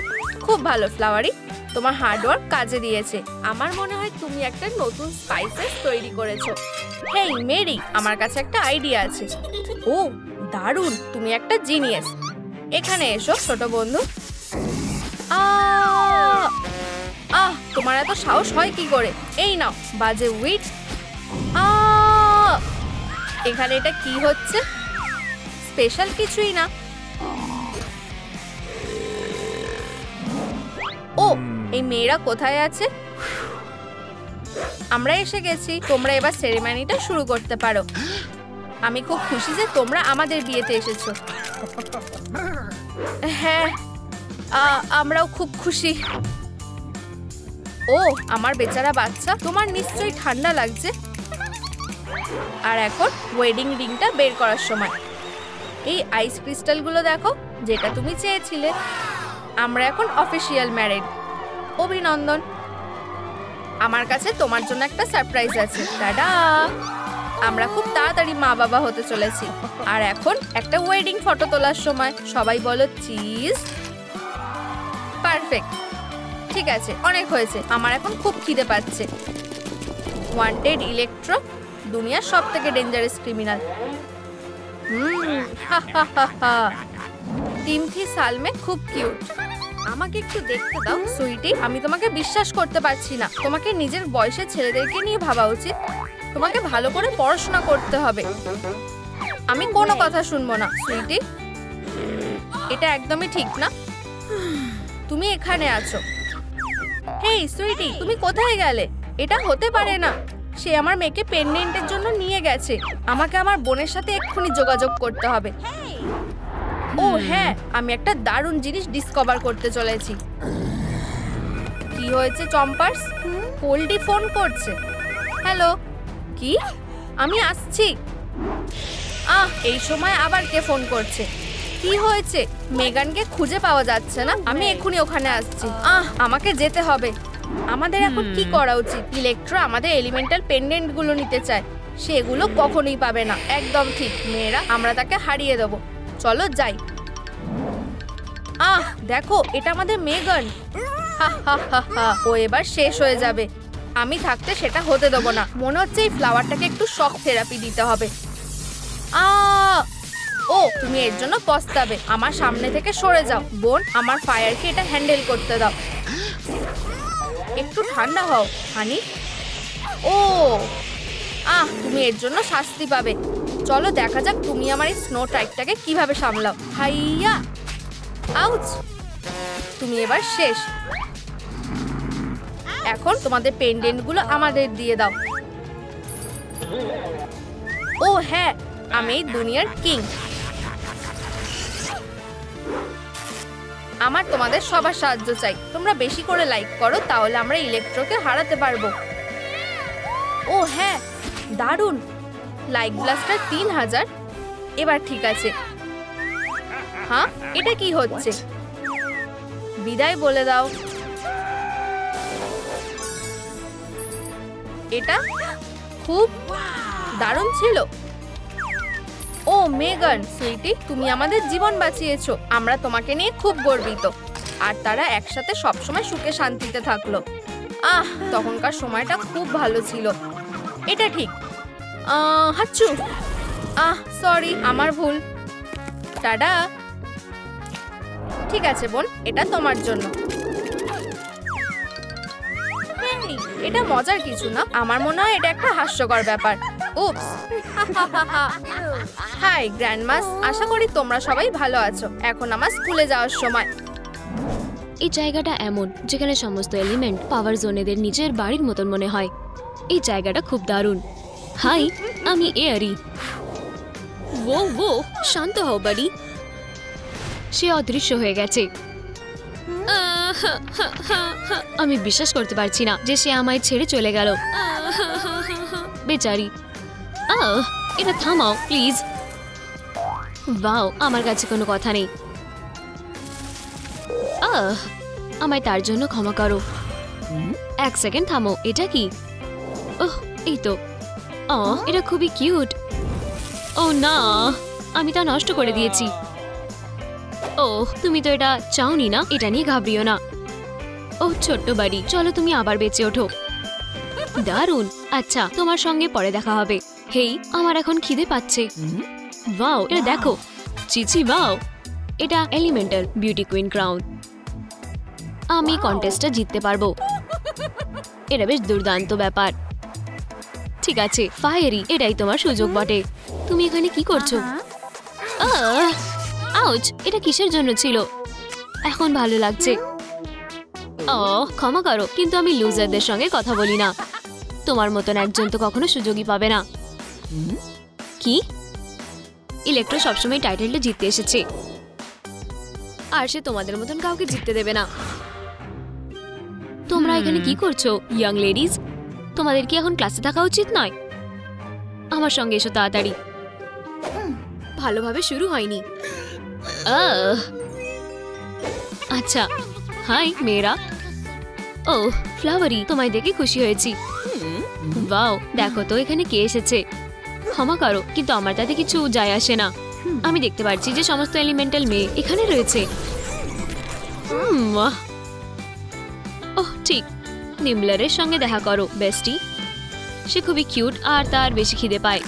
A: খুব ভালো ফ্লাওয়ারি, তোমার হার্ডওয়ার্ক কাজে দিয়েছে। আমার মনে হয় তুমি একটা নতুন স্পাইসেস তৈরি করেছো। হেই মেরি, আমার কাছে একটা আইডিয়া আছে। ও দারুণ, তুমি একটা জিনিয়াস। এখানে এসো ছোট বন্ধু। তোমার এত সাহস হয় কি করে? এই নাও বাজে উইট। এখানে এটা কি হচ্ছে? স্পেশাল কিছুই না। ও এই মেয়েরা কোথায় আছে? আমরা এসে গেছি, তোমরা এবার সেরেমনিটা শুরু করতে পারো। আমি খুব খুশি যে তোমরা আমাদের বিয়েতে এসেছো। হ্যাঁ, আমরাও খুব খুশি। ও আমার বেচারা বাচ্চা, তোমার নিশ্চয়ই ঠান্ডা লাগছে। আর এখন ওয়েডিং রিংটা বের করার সময়। এই আইস ক্রিস্টালগুলো দেখো, যেটা তুমি চেয়েছিলে। আমরা এখন অফিসিয়াল ম্যারেড। অভিনন্দন। আমার কাছে তোমার জন্য একটা সারপ্রাইজ আছে। টাডা, আমরা খুব তাড়াতাড়ি মা বাবা হতে চলেছি। আর এখন একটা ওয়েডিং ফটো তোলার সময়। সবাই বলো চিজ। পারফেক্ট। ঠিক আছে, অনেক হয়েছে। আমার এখন খুব খিদে পাচ্ছে। ওয়ান্টেড ইলেকট্রো, দুনিয়ার সব থেকে ডেঞ্জারাস ক্রিমিনাল। টিমথি সালমে খুব কিউট। আমাকে একটু দেখতে দাও সুইটি, আমি তোমাকে বিশ্বাস করতে পারছি না। তোমাকে নিজের বয়সের ছেলেদেরকে নিয়ে ভাবা উচিত। তোমাকে ভালো করে পড়াশোনা করতে হবে। আমি কোনো কথা শুনবো না সুইটি। এটা একদমই ঠিক না। তুমি এখানে আছো। হেই সুইটি, তুমি কোথায় গেলে? এটা হতে পারে না। সে আমার মেয়েকে পেন্ডেন্টের জন্য নিয়ে গেছে। আমাকে আমার বোনের সাথে এক্ষুনি যোগাযোগ করতে হবে। ও হ্যাঁ, আমি একটা দারুণ জিনিস ডিসকভার করতে চলেছি। কি হয়েছে চম্পার্স? কোল্ডি ফোন করছে। হ্যালো, কি? আমি আসছি। এই সময় আবার কে ফোন করছে? কি হয়েছে? মেগানকে খুঁজে পাওয়া যাচ্ছে না। আমি এক্ষুনি ওখানে আসছি। আমাকে যেতে হবে। আমাদের এখন কি করা উচিত? ইলেকট্রো আমাদের এলিমেন্টাল পেন্ডেন্ট গুলো নিতে চায়। সেগুলো কখনোই পাবে না। একদম ঠিক মেয়েরা, আমরা তাকে হারিয়ে দেবো। চলো যাই। দেখো, এটা আমাদের মেগান। ও এবার শেষ হয়ে যাবে। আমি থাকতে সেটা হতে দেবো না। মনে হচ্ছে এই ফ্লাওয়ারটাকে একটু শক থেরাপি দিতে হবে। ও, তুমি এর জন্য পস্তাবে। আমার সামনে থেকে সরে যাও বোন। আমার ফায়ারকে এটা হ্যান্ডেল করতে দাও। একটু ঠান্ডা হও হানি। ও তুমি এর জন্য শাস্তি পাবে। চলো দেখা যাক তুমি আমার এই স্নো টাইপটাকে কিভাবে সামলাও। হাইয়া! আউচ! তুমি এবার শেষ। এখন তোমাদের পেন্ডেন্টগুলো আমাদের দিয়ে দাও। ও হ্যাঁ, আমি এই দুনিয়ার কিং। আমার তোমাদের সবার সাহায্য চাই। তোমরা বেশি করে লাইক করো, তাহলে আমরা ইলেকট্রোকে হারাতে পারবো। ও হ্যাঁ, দারুণ। Like blaster 3000। এবার ঠিক আছে। এটা কি হচ্ছে? বিদায় বলে দাও। এটা খুব দারুণ ছিল। ও মেগান সুইটি, তুমি আমাদের জীবন বাঁচিয়েছো। আমরা তোমাকে নিয়ে খুব গর্বিত। আর তারা একসাথে সবসময় সুখে শান্তিতে থাকলো। তখনকার সময়টা খুব ভালো ছিল। এটা ঠিক। হাচ্চু। সরি, আমার ভুল। টাডা। ঠিক আছে বোন, এটা তোমার জন্য। এটা মজার কিছু না। আমার মনে হয় এটা একটা হাস্যকর ব্যাপার। উপস। হাই গ্র্যান্ডমাস, আশা করি তোমরা সবাই ভালো আছো। এখন আমার স্কুলে যাওয়ার সময়।
B: এই জায়গাটা এমন যেখানে সমস্ত এলিমেন্ট পাওয়ার জোনেদের নিজের বাড়ির মতন মনে হয়। এই জায়গাটা খুব দারুণ। হাই, আমি এয়ারি। ও শান্ত হও বাড়ি। সে অদৃশ্য হয়ে গেছে। আমি বিশ্বাস করতে পারছি না যে সে আমায় ছেড়ে চলে গেল। বেচারি। এটা থামাও প্লিজ। ওয়াও, আমার কাছে কোনো কথা নেই। আমায় তার জন্য ক্ষমা করো। এক সেকেন্ড থামো, এটা কি? ওহ, এই তো। এটা খুবই কিউট। ও না, আমি তা নষ্ট করে দিয়েছি। ও, তুমি তো এটা চাওনি না। এটা নিয়ে ঘাবড়িও না। ও ছোট্ট বাড়ি, চলো তুমি আবার বেঁচে ওঠো। দারুণ। আচ্ছা, তোমার সঙ্গে পরে দেখা হবে। হেই, আমার এখন খিদে পাচ্ছে। ওয়াও, এটা দেখো। চিচি ওয়াও, এটা এলিমেন্টাল বিউটি কুইন ক্রাউন। আমি কন্টেস্টটা জিততে পারবো। এটা বেশ দুর্দান্ত ব্যাপার। ঠিক আছে ফায়ারি, এটাই তোমার সুযোগ বটে। তুমি এখানে কি করছো? আউচ, এটা কিসের জন্য ছিল? এখন ভালো লাগছে। ক্ষমা করো, কিন্তু আমি লুজারদের সঙ্গে কথা বলি না। তোমার মতন একজন তো কখনো সুযোগই পাবে না। কি? ইলেকট্রো সবসময় টাইটেলটা জিততে এসেছে, আর সে তোমাদের মতন কাউকে জিততে দেবে না। তোমরা এখানে কি করছো ইয়াং লেডিজ? তোমাদের কি এখন ক্লাসে থাকা উচিত নয়? আমার সঙ্গে এসো তাড়াতাড়ি। ভালোভাবে শুরু হয়নি। আচ্ছা, হাই মেয়েরা। ও ফ্লাওয়ারি, তোমায় দেখে খুশি হয়েছি। ওয়াও, দেখো তো এখানে কে এসেছে। ক্ষমা করো, কিন্তু আমার তাতে কিছু যায় আসে না। আমি দেখতে পাচ্ছি যে সমস্ত এলিমেন্টাল মেয়ে এখানে রয়েছে। ওহ ঠিক, নিমলারের সঙ্গে দেখা করো বেস্টি। সে খুবই কিউট আর তার বেশি খিদে পায়।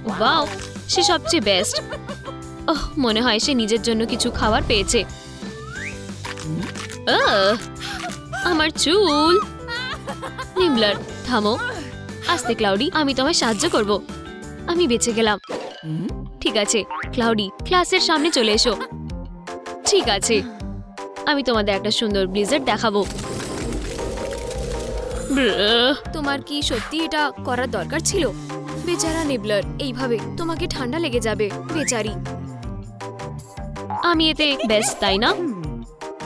B: ওয়াও, সে সবচেয়ে বেস্ট। ওহ, মনে হয় সে নিজের জন্য কিছু খাবার পেয়েছে। আমার চুল। নিমলার থামো। আস্তে ক্লাউডি, আমি তোমায় সাহায্য করব। আমি বেঁচে গেলাম। ঠিক আছে ক্লাউডি, ক্লাসের সামনে চলে এসো। ঠিক আছে, আমি তোমাদের একটা সুন্দর ব্লিজার্ড দেখাবো। তোমার কি সত্যি এটা করার দরকার ছিল? বেচারা নিবলার, এইভাবে তোমাকে ঠান্ডা লেগে যাবে বেচারি। আমি এতে বেস্ট, তাই না?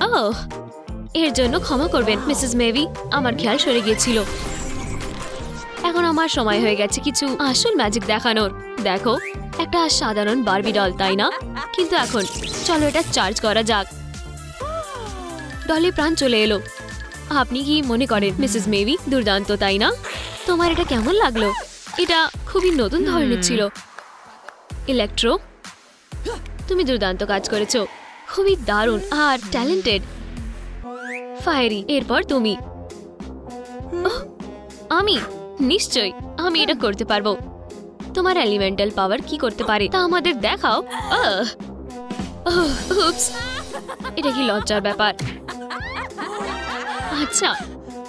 B: ওহ, এর জন্য ক্ষমা করবেন মিসেস মেভি, আমার খেয়াল সরে গিয়েছিল। এখন আমার সময় হয়ে গেছে কিছু আসল ম্যাজিক দেখানোর। দেখো, একটা সাধারণ বারবি ডল, তাই না? কিন্তু এখন চলো এটা চার্জ করা যাক। ডলে প্রাণ চলে এলো। আপনি কি মনে করেন মিসেস মেভি? দুর্দান্ত, তাই না? তোমার এটা কেমন লাগলো? এটা খুবই নতুন ধরনের ছিল। ইলেকট্রো, তুমি দুর্দান্ত কাজ করেছো, খুবই দারুণ আর ট্যালেন্টেড। ফায়ারি, এরপর তুমি। ওহ, আমি নিশ্চয়ই আমি এটা করতে পারবো। তোমার এলিমেন্টাল পাওয়ার কি করতে পারে তা আমাদের দেখাও। উপস, এটা কি লজ্জার ব্যাপার। আচ্ছা,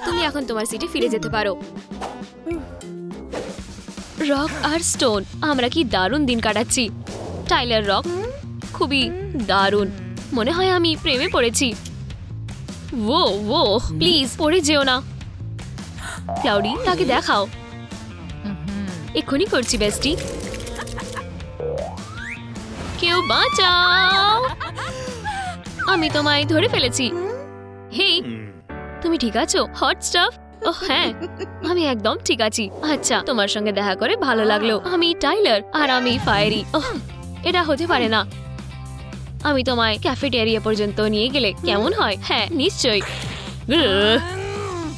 B: তুমি এখন তোমার সিটে ফিরে যেতে পারো। রক আর স্টোন, আমরা কি দারুণ দিন কাটাচ্ছি। টাইলার রক, খুবই দারুণ। মনে হয় আমি প্রেমে পড়েছি। ও ও, প্লিজ পড়ে যেও না। ক্লাউডি, তাকে দেখাও। এক্ষুনি করছি বেস্টি। কেউ বাঁচাও, আমি তোমায় ধরে ফেলেছি। হেই, তুমি ঠিক আছো? Hot staff. ও হ্যাঁ, আমি একদম ঠিক আছি। আচ্ছা, তোমার সঙ্গে দেখা করে ভালো লাগলো। আমি টাইলার আর আমি ফায়ারি। ওহ, এটা হতে পারে না। আমি তোমায় ক্যাফেটেরিয়া পর্যন্ত নিয়ে গেলে কেমন হয়? হ্যাঁ, নিশ্চয়ই।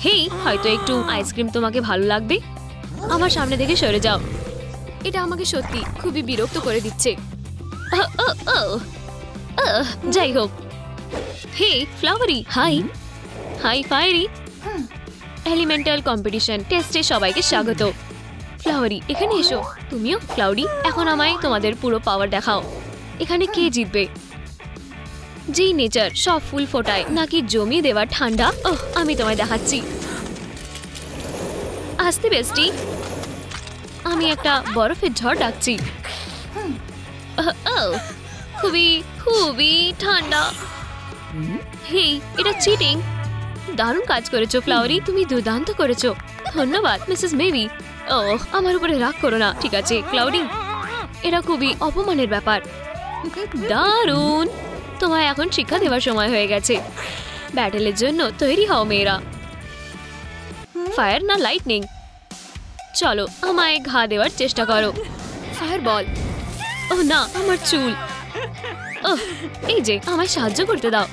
B: হেই, হয়তো একটু আইসক্রিম তোমাকে ভালো লাগবে। আমার সামনে থেকে সরে যাও। এটা আমাকে সত্যি খুবই বিরক্ত করে দিচ্ছে। যাই হোক। Hey flowery, hi. Hi fiery. Elemental competition টেস্টে সবাইকে স্বাগত। ফ্লাওয়ারি, এখানে এসো। তুমিও ক্লাউডি, এখন আমায় তোমাদের পুরো পাওয়ার দেখাও। এখানে কে জিতবে? যেই নেচার সব ফুল ফোটায় নাকি জমিয়ে দেওয়া ঠান্ডা? ওহ, আমি তোমায় দেখাচ্ছি। আসতে বেস্টি, আমি একটা বরফের ঝড় ডাকছি। খুবই খুবই ঠান্ডা। হেই, এটা চিটিং। দারুণ কাজ করেছো ফ্লাওয়ারি, তুমি দুর্দান্ত করেছো। ধন্যবাদ মিসেস মেভি। ও, আমার উপরে রাগ করো না, ঠিক আছে ক্লাউডি? এটা খুবই অপমানের ব্যাপার। দারুণ, তোমায় এখন শিক্ষা দেওয়ার সময় হয়ে গেছে। ব্যাটেলের জন্য তৈরি হও মেয়েরা। ফায়ার না লাইটনিং? চলো, আমায় ঘা দেওয়ার চেষ্টা করো। ফায়ার বল। ও না, আমার চুল। ওহ, এই যে, আমায় সাহায্য করতে দাও।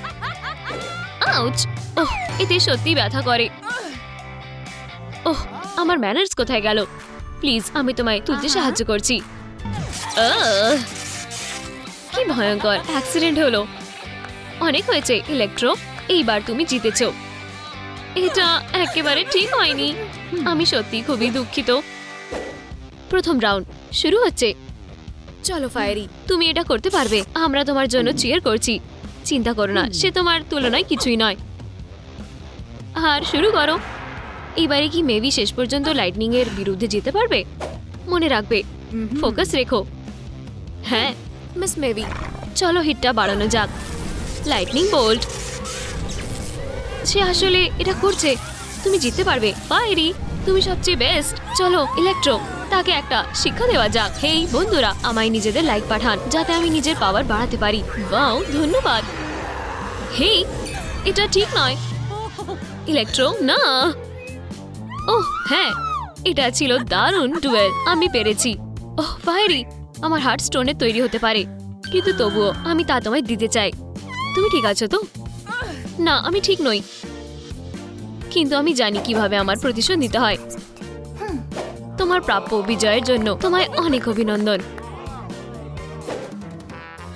B: আউচ! ওহ, এতে সত্যি ব্যথা করে। ওহ, আমার ম্যানার্স কোথায় গেল? প্লিজ, আমি তোমায় তুলতে সাহায্য করছি। কি ভয়ঙ্কর অ্যাক্সিডেন্ট হলো। অনেক হয়েছে ইলেকট্রো, এইবার তুমি জিতেছো। এটা একেবারে ঠিক হয়নি। আমি সত্যি খুবই দুঃখিত। প্রথম রাউন্ড শুরু হচ্ছে। চলো ফায়ারি, তুমি এটা করতে পারবে। আমরা তোমার জন্য চিয়ার করছি। চিন্তা করো না, সে তোমার তুলনায় কিছুই নয়। আর শুরু করো। এবারে কি মেবি শেষ পর্যন্ত লাইটনিং এর বিরুদ্ধে যেতে পারবে? মনে রাখবে, ফোকাস রেখো। হ্যাঁ মিস মেবি, চলো হিটটা বাড়ানো যাক। Lightning bolt. সে আসলে এটা করছে। তুমি জিততে পারবে ফায়ারি, তুমি সবচেয়ে বেস্ট। চলো ইলেকট্রো, তাকে একটা শিক্ষা দেওয়া যাক। হেই বন্ধুরা, আমায় নিজেদের লাইক পাঠান যাতে আমি নিজের পাওয়ার বাড়াতে পারি। ওয়াও, ধন্যবাদ। হেই, এটা ঠিক নয় ইলেকট্রো, না। ওহ হ্যাঁ, এটা ছিল দারুণ ডুয়েল, আমি পেরেছি। ওহ ফায়ারি, আমার হার্ট স্টোনের তৈরি হতে পারে, কিন্তু তবুও আমি তা তোমায় দিতে চাই। তুমি ঠিক আছো তো? না, আমি ঠিক নই, কিন্তু আমি জানি কিভাবে আমার প্রতিশোধ নিতে হয়। তোমার প্রাপ্য বিজয়ের জন্য তোমায় অনেক অভিনন্দন।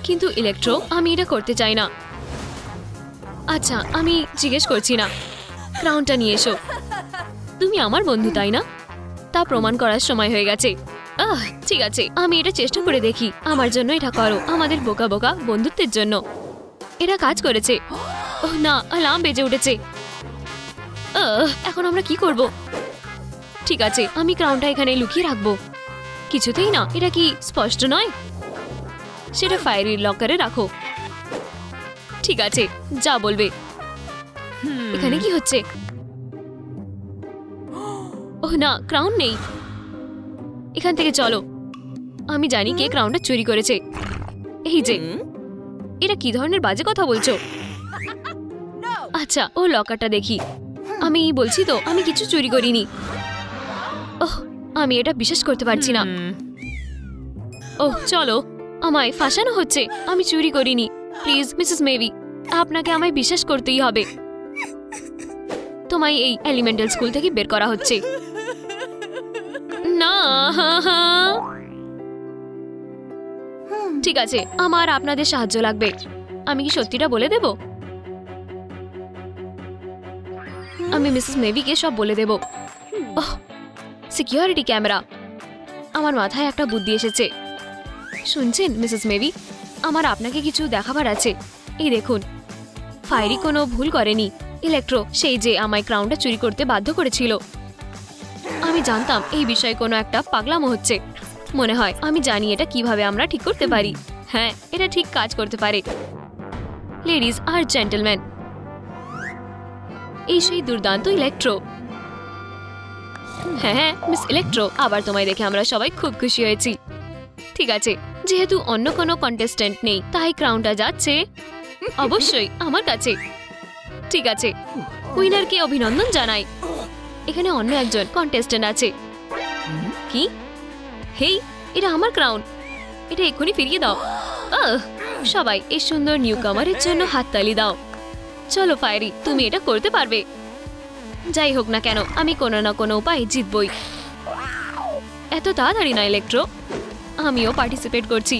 B: কিন্তু ইলেকট্রো, আমি এটা করতে চাই না। আচ্ছা, আমি জিজ্ঞেস করছি না। ক্রাউনটা নিয়ে এসো। তুমি আমার বন্ধু, তাই না? তা প্রমাণ করার সময় হয়ে গেছে। ঠিক আছে, আমি এটা চেষ্টা করে দেখি। আমার জন্য এটা করো, আমাদের বোকা বোকা বন্ধুত্বের জন্য। এটা কাজ করেছে। ওহ না, অ্যালার্ম বেজে উঠেছে। এখন আমরা কি করব? ঠিক আছে, আমি ক্রাউনটা এখানে লুকিয়ে রাখবো। কিছুতেই না, এটা কি স্পষ্ট নয়? সেটা ফায়ারির লকারে রাখো। ঠিক আছে, যা বলবে। এখানে কি হচ্ছে? ওহ না, ক্রাউন নেই। এখান থেকে চলো। আমি জানি কে ক্রাউনটা চুরি করেছে। এই যে, এটা কি ধরনের বাজে কথা বলছো? আচ্ছা, ও লকারটা দেখি। আমি বলছি তো, আমি কিছু চুরি করিনি। ওহ, আমি এটা বিশ্বাস করতে পারছি না। ওহ চলো, আমায় ফাঁসানো হচ্ছে। আমি চুরি করিনি। প্লিজ মিসেস মেভি, আপনাকে আমায় বিশ্বাস করতেই হবে। তোমায় এই এলিমেন্টাল স্কুল থেকে বের করা হচ্ছে। না, ঠিক আছে, আমার আপনাদের সাহায্য লাগবে। আমি কি সত্যিটা বলে দেব? আমি মিসেস মেভিকে সব বলে দেব। ওহ, সিকিউরিটি ক্যামেরা। আমার মাথায় একটা বুদ্ধি এসেছে। শুনছেন মিসেস মেভি, আমার আপনাকে কিছু দেখাবার আছে। এই দেখুন, ফায়ারি কোনো ভুল করেনি। ইলেকট্রো সেই যে আমায় ক্রাউনটা চুরি করতে বাধ্য করেছিল। আমি জানতাম এই বিষয়ে কোনো একটা পাগলামো হচ্ছে। মনে হয় আমি জানি এটা কিভাবে আমরা ঠিক করতে পারি। হ্যাঁ, এটা ঠিক কাজ করতে পারে। লেডিজ আর জেন্টলম্যান, এই সেই দুর্দান্ত ইলেকট্রো। হ্যাঁ মিস ইলেকট্রো, আবার তোমায় দেখে আমরা সবাই খুব খুশি হয়েছি। ঠিক আছে, যেহেতু অন্য কোনো কন্টেস্ট্যান্ট নেই, তাই ক্রাউনটা যাচ্ছে অবশ্যই আমার কাছে। ঠিক আছে, উইনারকে অভিনন্দন জানাই। এখানে অন্য একজন কন্টেস্ট্যান্ট আছে। কি? হেই, এটা আমার ক্রাউন। এটা এক্ষুনি ফিরিয়ে দাও। সবাই এই সুন্দর নিউ কামারের জন্য হাততালি দাও। চলো ফায়ারি, তুমি এটা করতে পারবে। যাই হোক না কেন, আমি কোনো না কোনো উপায়ে জিতবই। এত তাড়াতাড়ি না ইলেকট্রো, আমিও পার্টিসিপেট করছি।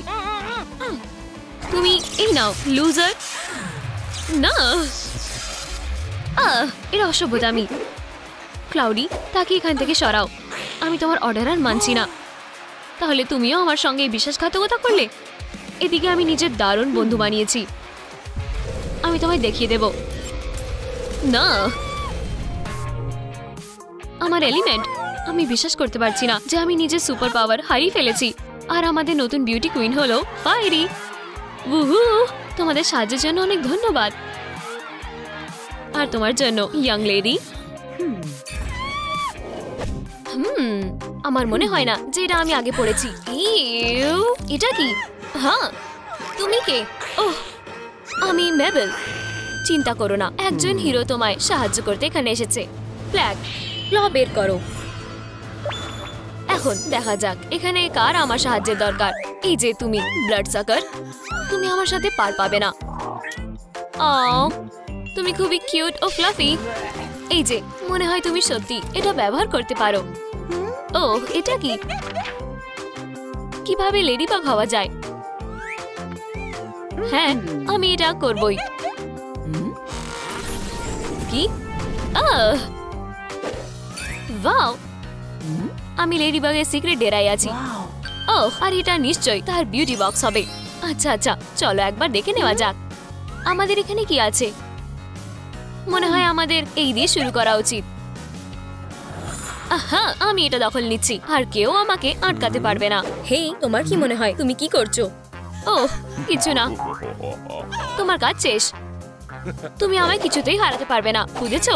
B: তুমি এই নাও লুজার। না, এটা অসভ্যতামি। ক্লাউডি, তাকে এখান থেকে সরাও। আমি তোমার অর্ডার আর মানছি না। তাহলে তুমিও আমার সঙ্গে বিশ্বাসঘাতকতা করলে। এদিকে আমি নিজের দারুণ বন্ধু বানিয়েছি। আমি তোমায় দেখিয়ে দেব। না, আমার এলিমেন্ট। আমি বিশ্বাস করতে পারছি না যে আমি নিজের সুপার পাওয়ার হারিয়ে ফেলেছি। আর আমাদের নতুন বিউটি কুইন হলো ফায়ারি। উহু, তোমাদের সাহায্যের জন্য অনেক ধন্যবাদ। আর তোমার জন্য ইয়াং লেডি। আমার মনে হয় না যে এটা আমি আগে পড়েছি। এটা কি? হ্যাঁ, তুমি কে? ওহ, আমি মেবেল। চিন্তা করো না, একজন হিরো তোমায় সাহায্য করতে এখানে এসেছে। ফ্ল্যাগ বের করো। এখন দেখা যাক এখানে কার আমার সাহায্যের দরকার। এই যে তুমি, ব্লাড সাকার, তুমি আমার সাথে পার পাবে না। তুমি খুবই কিউট ও ফ্লাফি। এই যে, মনে হয় তুমি সত্যি এটা ব্যবহার করতে পারো। ও, এটা কি? কিভাবে লেডিবাগ হওয়া যায়? হ্যাঁ, আমি এটা করবই। কি? ওয়াও, আমি লেডিবাগের সিক্রেট ডেরায় আছি। ওহ, আর এটা নিশ্চয়ই তার বিউটি বক্স হবে। আচ্ছা আচ্ছা, চলো একবার দেখে নেওয়া যাক আমাদের এখানে কি আছে। মনে হয় আমাদের এই দিয়ে শুরু করা উচিত। হ্যাঁ, আমি এটা দখল নিচ্ছি, আর কেউ আমাকে আটকাতে পারবে না। হেই, তোমার কি মনে হয় তুমি কি করছো? ওহ, কিছু না, তোমার কাজ শেষ। তুমি আমায় কিছুতেই হারাতে পারবে না, বুঝেছো?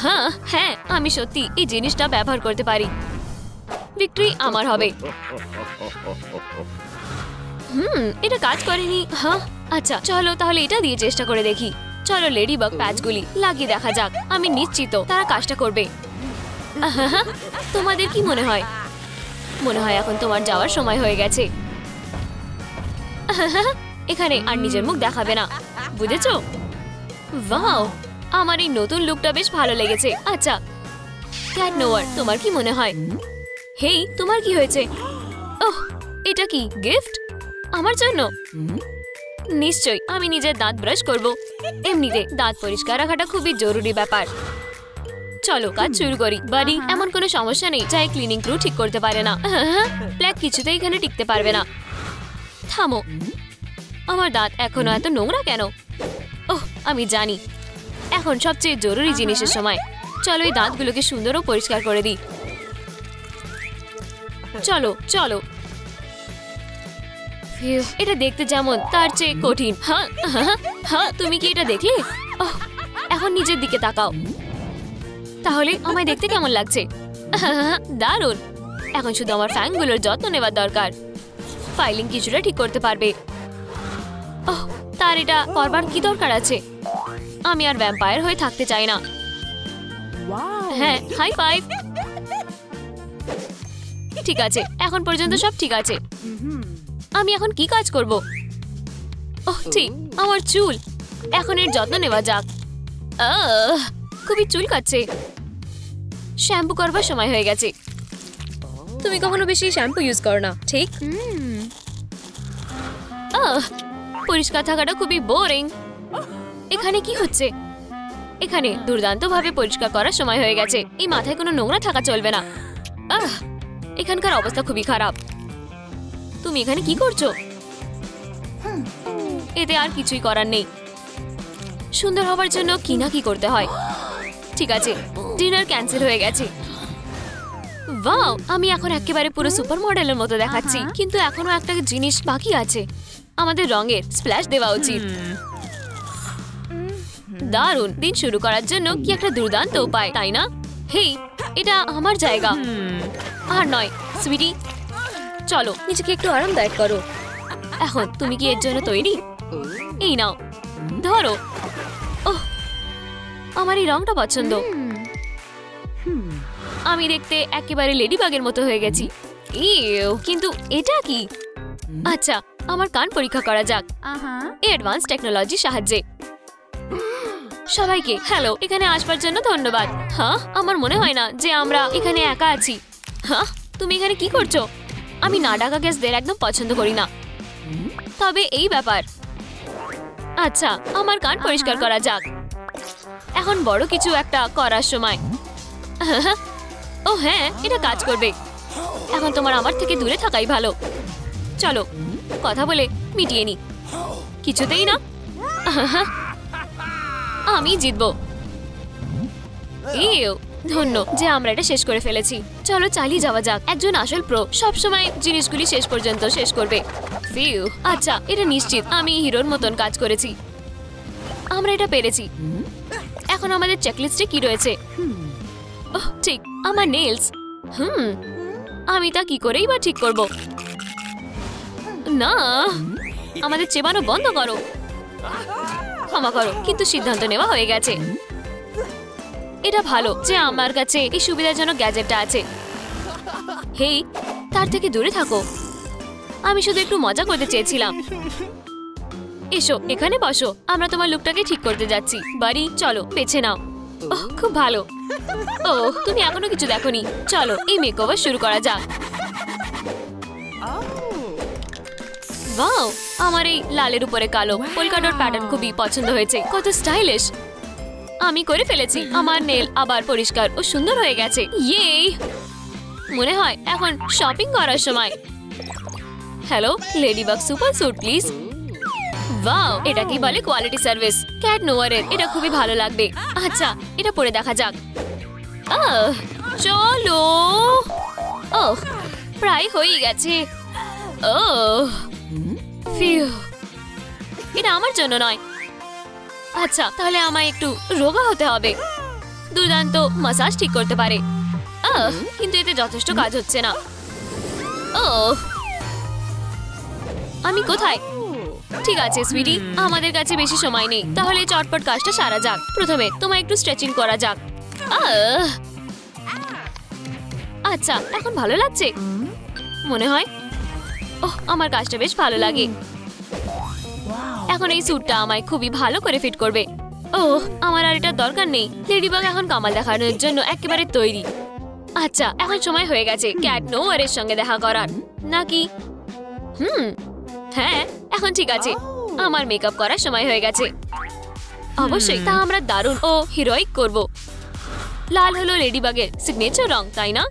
B: হ্যাঁ হ্যাঁ, আমি সত্যি এই জিনিসটা ব্যবহার করতে পারি। ভিক্টরি আমার হবে। এটা কাজ করেনি। হ্যাঁ, আচ্ছা চলো তাহলে এটা দিয়ে চেষ্টা করে দেখি। চলো লেডিবাগ প্যাচগুলি লাগিয়ে দেখা যাক। আমি নিশ্চিত তারা কাজটা করবে। তোমাদের কি মনে হয়? মনে হয় এখন তোমার যাওয়ার সময় হয়ে গেছে। এখানে আর নিজের মুখ দেখাবে না, বুঝেছো? ওয়াও, আমার এই নতুন লুকটা বেশ ভালো লেগেছে। আচ্ছা ক্যাট নোয়ার, তোমার কি মনে হয়? হেই, তোমার কি হয়েছে? ওহ, এটা কি গিফট আমার জন্য? নিশ্চয়ই আমি নিজের দাঁত ব্রাশ করব। এমনিতে দাঁত পরিষ্কার রাখাটা খুবই জরুরি ব্যাপার। চলো কাজ শুরু করি। বাড়ি এমন কোনো সমস্যা নেই যা ক্লিনিং ক্রু ঠিক করতে পারে না। ব্ল্যাক কিছুতেই এখানে টিকতে পারবে না। থামো, আমার দাঁত এখনো এত নোংরা কেন? ওহ, আমি জানি, এখন সবচেয়ে জরুরি জিনিসের সময়। চলো এই দাঁতগুলোকে সুন্দর ও পরিষ্কার করে দিই। চলো চলো। এটা দেখতে যেমন তার চেয়ে কঠিন। হ্যাঁ হ্যাঁ, তুমি কি এটা দেখলে? ওহ, এখন নিজের দিকে তাকাও। তাহলে আমায় দেখতে কেমন লাগছে? দারুণ। এখন শুধু আমার ফ্যানগুলোর যত্ন নেওয়ার দরকার। ফাইলিং কিছুটা ঠিক করতে পারবে। ওহ, তার এটা করবার কি দরকার আছে? আমি আর ভ্যাম্পায়ার হয়ে থাকতে চাই না। হ্যাঁ, হাই ফাইভ। ঠিক আছে, এখন পর্যন্ত সব ঠিক আছে। আমি এখন কি কাজ করব? ওহ ঠিক, আমার চুল। এখন এর যত্ন নেওয়া যাক। খুবই চুল কাটছে। শ্যাম্পু করবার সময় হয়ে গেছে। তুমি কখনো বেশি শ্যাম্পু ইউজ করো না, ঠিক? পরিষ্কার থাকাটা খুবই বোরিং। এখানে কি হচ্ছে? এখানে দুর্দান্তভাবে পরিষ্কার করার সময় হয়ে গেছে। এই মাথায় কোনো নোংরা থাকা চলবে না। এখানকার অবস্থা খুবই খারাপ। তুমি এখানে কি করছো? এতে আর কিছুই করার নেই। সুন্দর হবার জন্য কি না কি করতে হয়। ঠিক আছে, ডিনার ক্যান্সেল হয়ে গেছে। ওয়াও, আমি এখন একেবারে পুরো সুপার মডেলের মতো দেখাচ্ছি। কিন্তু এখনো একটা জিনিস বাকি আছে, আমাদের রঙের স্প্ল্যাশ দেওয়া উচিত। দারুণ, দিন শুরু করার জন্য কি একটা দুর্দান্ত উপায়, তাই না? হেই, এটা আমার জায়গা। আর নয় সুইটি, চলো নিজেকে একটু আরামদায়ক করো। এখন তুমি কি এর জন্য তৈরি? এই নাও, ধরো। ওহ, আমার এই রংটা পছন্দ। আমি দেখতে একেবারে লেডিবাগের মতো হয়ে গেছি। কিন্তু এটা কি? আচ্ছা, আমার কান পরীক্ষা করা যাক অ্যাডভান্স টেকনোলজির সাহায্যে। সবাইকে হ্যালো, এখানে আসবার জন্য ধন্যবাদ। হ্যাঁ, আমার মনে হয় না যে আমরা এখানে একা আছি। হ্যাঁ, তুমি এখানে কি করছো? আমি না ডাকা গেস্টদের একদম পছন্দ করি না। তবে এই ব্যাপার। আচ্ছা, আমার কান পরিষ্কার করা যাক। এখন বড় কিছু একটা করার সময়। ও হ্যাঁ, এটা কাজ করবে। এখন তোমার আমার থেকে দূরে থাকাই ভালো। চলো কথা বলে মিটিয়ে নি। কিছুতেই না। আমি জিতবো। ধন্য যে আমরা এটা শেষ করে ফেলেছি। চলো চালিয়ে যাওয়া যাক। একজন আসল প্রো সবসময় জিনিসগুলি শেষ পর্যন্ত শেষ করবে। ফিউ, আচ্ছা এটা নিশ্চিত আমি হিরোর মতন কাজ করেছি। আমরা এটা পেরেছি। এখন আমাদের চেকলিস্টে কি রয়েছে? ওহ ঠিক, আমার নেলস। আমি তা কি করেই বা ঠিক করব? না, আমাদের চেবানো বন্ধ করো। ক্ষমা করো, কিন্তু সিদ্ধান্ত নেওয়া হয়ে গেছে। এটা ভালো যে আমার কাছে এই সুবিধাজনক গ্যাজেটটা আছে। হেই, তার থেকে দূরে থাকো। আমি শুধু একটু মজা করতে চেয়েছিলাম। এসো এখানে বসো, আমরা তোমার লুকটাকে ঠিক করতে যাচ্ছি। বাড়ি চলো, বেছে নাও। ওহ খুব ভালো। ও তুমি এখনো কিছু দেখোনি। চলো এই মেকওভার শুরু করা যাক। ওয়াও, আমার এই লালের উপরে কালো পোলকা ডট প্যাটার্ন খুবই পছন্দ হয়েছে। কত স্টাইলিশ। আমি করে ফেলেছি। আমার নেল আবার পরিষ্কার ও সুন্দর হয়ে গেছে। ইয়ে, মনে হয় এখন শপিং করার সময়। Hello, ladybug super suit please. Wow, এটা কি বলে কোয়ালিটি সার্ভিস। ক্যাট নোয়ারের এটা খুবই ভালো লাগবে। আচ্ছা, এটা পরে দেখা যাক। চলো। ওহ, প্রায় হয়ে গেছে। ওহ ফিউ, এটা আমার জন্য নয়। আচ্ছা, তাহলে আমায় একটু রোগা হতে হবে। দুর্দান্ত মাসাজ ঠিক করতে পারে। কিন্তু এতে যথেষ্ট কাজ হচ্ছে না। আমি কোথায়? ঠিক আছে সুইটি, আমাদের কাছে বেশি সময় নেই। তাহলে চটপট কাজটা সারা যাক। প্রথমে তোমায় একটু স্ট্রেচিং করা যাক। আচ্ছা, এখন ভালো লাগছে মনে হয়। ওহ, আমার কাজটা বেশ ভালো লাগে। এখন এই স্যুটটা আমায় খুবই ভালো করে ফিট করবে। ওহ, আমার আর এটা দরকার নেই। লেডিবাগ এখন কামাল দেখানোর জন্য একেবারে তৈরি। আচ্ছা, এখন সময় হয়ে গেছে ক্যাট নোয়ারের সঙ্গে দেখা করার, নাকি? হ্যাঁ, এখন ঠিক আছে। আমার মেকআপ করার সময় হয়ে গেছে। অবশ্যই, তা আমরা দারুণ ও হিরোইক করব। লাল হলো লেডিবাগের সিগনেচার রং, তাই না?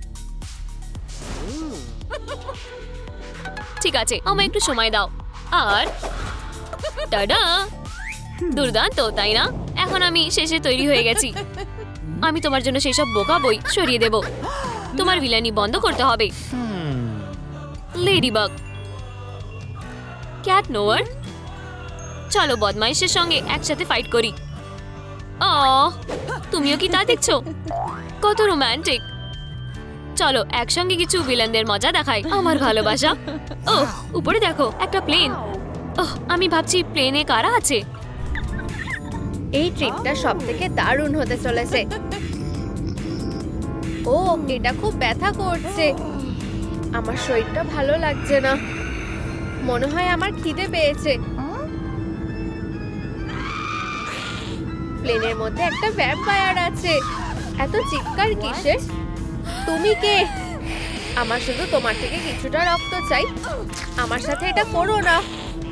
B: ঠিক আছে, আমায় একটু সময় দাও। আর টাডা, দুর্দান্ত তাই না? এখন আমি শেষে তৈরি হয়ে গেছি। আমি তোমার জন্য সেই সব বোকা বই সরিয়ে দেব। তোমার ভিলানি বন্ধ করতে হবে। লেডিবাগ, ক্যাট নোয়ার, চলো বদমাইশের সঙ্গে একসাথে ফাইট করি। তুমিও কি তা দেখছো? কত রোমান্টিক। চলো একসঙ্গে কিছু ভিলেনদের মজা দেখাই। আমার ভালোবাসা। ওহ, উপরে দেখো একটা প্লেন। ওহ, আমি ভাবছি প্লেনে কারা আছে।
A: এই ট্রিপটা সবথেকে দারুণ হতে চলেছে। ও, এটা খুব ব্যথা করছে। আমার শরীরটা ভালো লাগছে না, মনে হয় আমার খিদে পেয়েছে। প্লেনের মধ্যে একটা ভ্যাম্পায়ার আছে, এত চিৎকার কিসের? তুমি কে? আমার শুধু তোমার থেকে কিছুটা রক্ত চাই, আমার সাথে এটা করো না।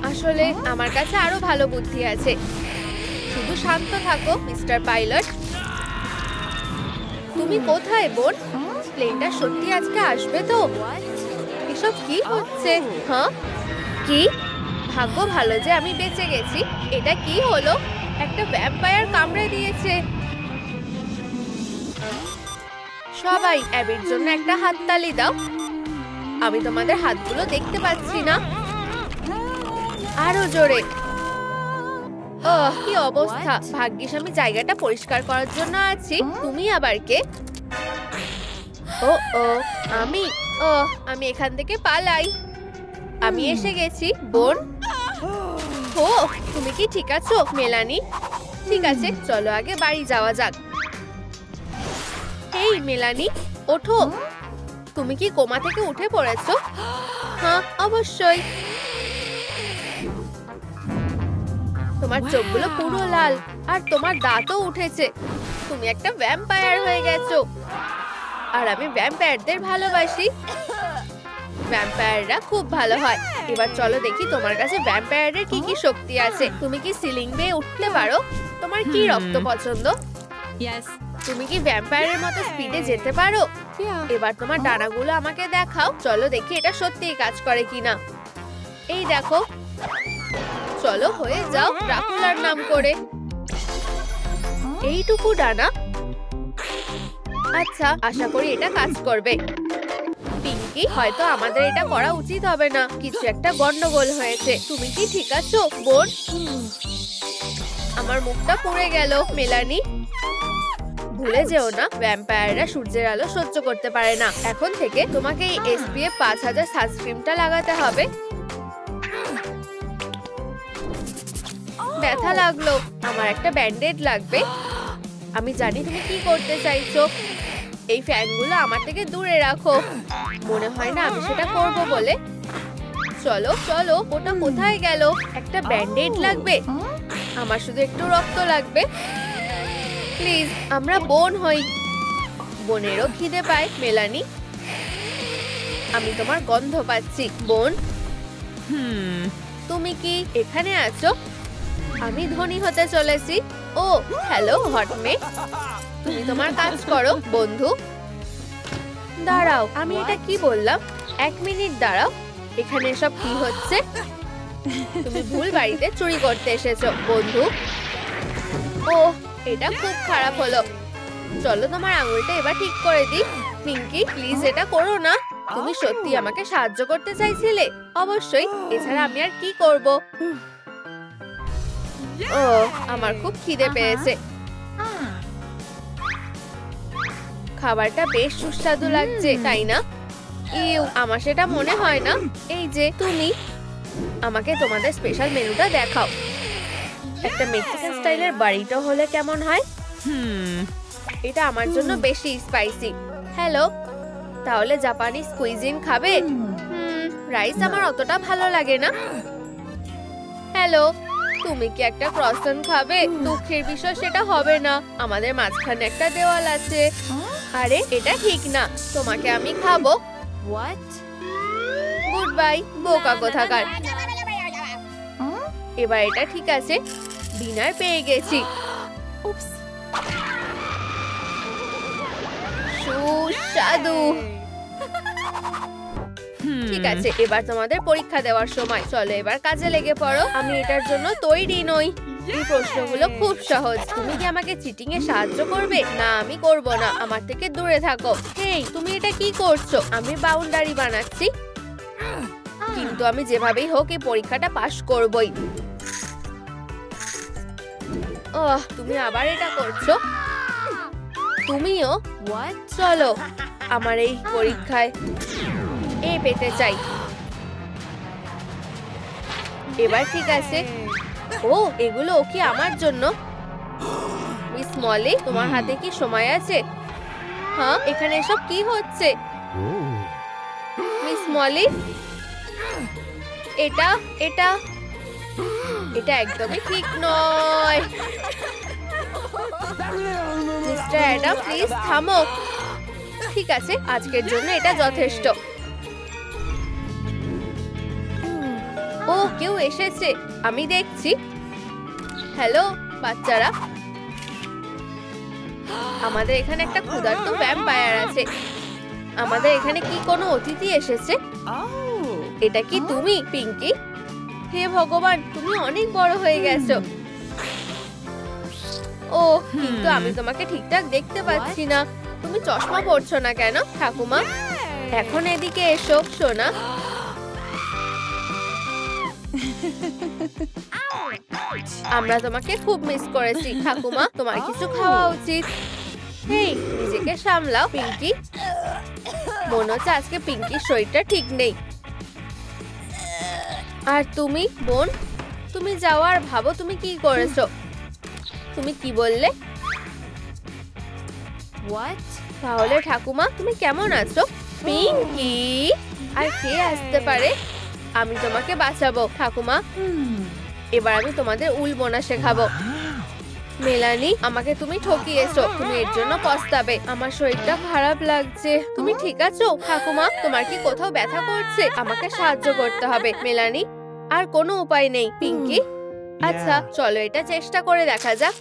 A: আসলে আমার কাছে আরো ভালো বুদ্ধি আছে, শুধু শান্ত থাকো মিস্টার পাইলট। তুমি কোথায় বোন? প্লেনটা সত্যি আজকে আসবে তো? এসব কি হচ্ছে? হ্যাঁ, কি? ভাগ্য ভালো যে আমি বেঁচে গেছি। এটা কি হলো? একটা ভ্যাম্পায়ার কামড়ে দিয়েছে। সবাই অ্যাবির জন্য একটা হাততালি দাও। আমি তোমাদের হাতগুলো দেখতে পাচ্ছি না। আরো জোরে। কি অবস্থা! ভাগ্যিস আমি জায়গাটা পরিষ্কার করার জন্য আছি। তুমি আবার কে? ও ও আমি আমি এখান থেকে পালাই। আমি এসে গেছি বোন। ও, তুমি কি ঠিক আছো মেলানি? ঠিক আছে, চলো আগে বাড়ি যাওয়া যাক। এই মেলানি, ওঠো। তুমি কি কোমা থেকে উঠে পড়েছো? হ্যাঁ, অবশ্যই। তোমার চোখগুলো পুরো লাল আর তোমার দাঁতও উঠেছে। তুমি একটা ভ্যাম্পায়ার হয়ে গেছো। আর আমি ভ্যাম্পায়ারদের ভালোবাসি। ভ্যাম্পায়াররা খুব ভালো হয়। এবার চলো দেখি তোমার কাছে ভ্যাম্পায়ারের কি কি শক্তি আছে। তুমি কি সিলিং বেয়ে উঠতে পারো? তোমার কি রক্ত পছন্দ? তুমি কি ভ্যাম্পায়ারের মতো স্পিডে যেতে পারো? এবার তোমার ডানাগুলো আমাকে দেখাও। চলো দেখি এটা সত্যিই কাজ করে কিনা। এই দেখো। চলো হয়ে যাও ড্রাকুলার নাম করে। এইটুকু ডানা? আচ্ছা, আশা করি এটা কাজ করবে। পিঙ্কি, হয়তো আমাদের এটা করা উচিত হবে না। কিছু একটা গন্ডগোল হয়েছে। তুমি কি ঠিক আছো বোন? আমার মুখটা পুড়ে গেল মেলানি। ভুলে যেও না, ভ্যাম্পায়াররা সূর্যের আলো সহ্য করতে পারে না। এখন থেকে তোমাকে এই SPF 5000 সানস্ক্রিনটা লাগাতে হবে। ব্যথা লাগলো, আমার একটা ব্যান্ডেড লাগবে। আমি জানি তুমি কি করতে চাইছো। এই ফ্যানগুলো আমার থেকে দূরে রাখো। মনে হয় না আমি সেটা করব বলে। চলো চলো, ওটা কোথায় গেল? একটা ব্যান্ডেড লাগবে। আমার শুধু একটু রক্ত লাগবে। প্লিজ, আমরা বোন হই। বোনেরও খিদে পায় মেলানি। আমি তোমার গন্ধ পাচ্ছি বোন। তুমি কি এখানে আছো? আমি ধনী হতে চলেছি। ও হ্যালো হটমে, তুমি তোমার কাজ করো বন্ধু। দাঁড়াও, আমি এটা কি বললাম? 1 মিনিট দাঁড়াও। এখানে সব কি হচ্ছে? তুমি ভুল বাড়িতে চুরি করতে এসেছো বন্ধু। ও, এটা খুব খারাপ হলো। চলো তোমার আঙুলটা এবার ঠিক করে দিই। পিঙ্কি, প্লিজ এটা করো না। তুমি সত্যি আমাকে সাহায্য করতে চাইছিলে? অবশ্যই, এছাড়া আমি আর কি করব? ও, আমার খুব খিদে পেয়েছে। খাবারটা বেশ সুস্বাদু লাগছে, তাই না? ইউ, আমার সেটা মনে হয় না। এই যে তুমি, আমাকে তোমাদের স্পেশাল মেনুটা দেখাও। একটা মেক্সিকান স্টাইলের বাড়িটা হলে কেমন হয়? এটা আমার জন্য বেশি স্পাইসি। হ্যালো, তাহলে জাপানিজ কুইজিন খাবে? রাইস আমার অতটা ভালো লাগে না। হ্যালো, তুমি কি একটা ক্রসন খাবে? দুঃখের বিষয় সেটা হবে না, আমাদের মাঝখানে একটা দেওয়াল আছে। আরে এটা ঠিক না, তোমাকে আমি খাবো। গুড বাই বোকা কোথাকার। এবার এটা ঠিক আছে, ডিনার পেয়ে গেছি। সুস্বাদু। ঠিক আছে, এবার তোমাদের পরীক্ষা দেওয়ার সময়। চলো এবার কাজে লেগে পড়ো। আমি এটার জন্য তৈরি নই। এই প্রশ্নগুলো খুব সহজ। তুমি কি আমাকে চিটিং এ সাহায্য করবে? না, আমি করব না। আমার থেকে দূরে থাকো। হেই, তুমি এটা কি করছো? আমি বাউন্ডারি বানাচ্ছি, কিন্তু আমি যেভাবেই হোক এই পরীক্ষাটা পাশ করবই। ওহ, তুমি আবার এটা করছো? তুমিও? চলো, আমার এই পরীক্ষায় এ পেতে চাই। এবার ঠিক আছে। ও, এগুলো কি আমার জন্য? মিস মলি, তোমার হাতে কি সময় আছে? হ্যাঁ, এখানে এসব কি হচ্ছে? মিস মলি, এটা এটা এটা একদমই ঠিক নয়। মিস্টার অ্যাডাম, প্লিজ থামো। ঠিক আছে, আজকের জন্য এটা যথেষ্ট। ও, কেউ এসেছে, আমি দেখছি। হ্যালো বাচ্চারা, আমাদের এখানে একটা ক্ষুধার্ত ভ্যাম্পায়ার আছে। আমাদের এখানে কি কোনো অতিথি এসেছে? এটা কি তুমি, পিঙ্কি? হে ভগবান, তুমি অনেক বড় হয়ে গেছো। ও, কিন্তু আমি তোমাকে ঠিকঠাক দেখতে পাচ্ছি না। তুমি চশমা পরছো না কেন? ঠাকুমা, এখন এদিকে এসো সোনা। আমরা তোমাকে খুব মিস করেছি ঠাকুমা, তোমার কিছু খাওয়া উচিত। হেই, নিজেকে সামলাও পিঙ্কি। মনে হচ্ছে আজকে পিঙ্কির শরীরটা ঠিক নেই। আর তুমি বোন, তুমি যাও আর ভাবো তুমি কি করেছো। তুমি কি বললে? তাহলে ঠাকুমা, তুমি কেমন আছো? পিঙ্কি, আর কে আসতে পারে? আমি তোমাকে বাঁচাবো ঠাকুমা। এবার আমি তোমাদের উল বোনা শেখাবো। মেলানি, আমাকে তুমি ঠকিয়েছো, তুমি এর জন্য পস্তাবে। আমার শরীরটা খারাপ লাগছে। তুমি ঠিক আছো ঠাকুমা? তোমার কি কোথাও ব্যথা করছে? আমাকে সাহায্য করতে হবে মেলানি, আর কোনো উপায় নেই। পিঙ্কি, আচ্ছা চলো এটা চেষ্টা করে দেখা যাক।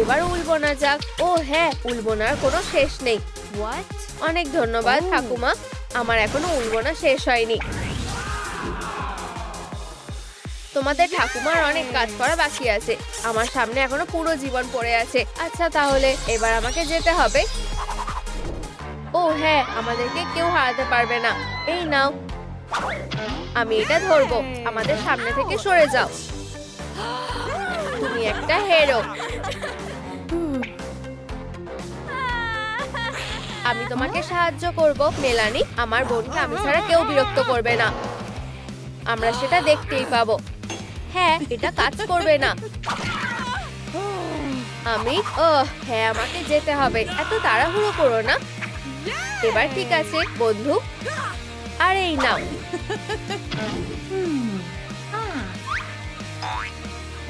A: এবার উল বোনা যাক। ও হ্যাঁ, উল বোনার কোনো শেষ নেই। অনেক ধন্যবাদ ঠাকুমা, আমার এখনো উল বোনা শেষ হয়নি। তোমাদের ঠাকুমার অনেক কাজ করা বাকি আছে। আমার সামনে এখনো পুরো জীবন পড়ে আছে। আচ্ছা তাহলে এবার আমাকে যেতে হবে। ও হ্যাঁ, আমাদেরকে কেউ হারাতে পারবে না। এই নাও, আমি এটা ধরবো। আমাদের সামনে থেকে সরে যাও। তুমি একটা হিরো। আমি তোমাকে সাহায্য করব মেলানি। আমার বোনকে আমি ছাড়া কেউ বিরক্ত করবে না। আমরা সেটা দেখতেই পাবো। হ্যাঁ, এটা কাজ করবে না। আমি হ্যাঁ, আমাকে যেতে হবে। এত তাড়াহুড়ো করো না। এবার ঠিক আছে বন্ধু, আর এই নাও।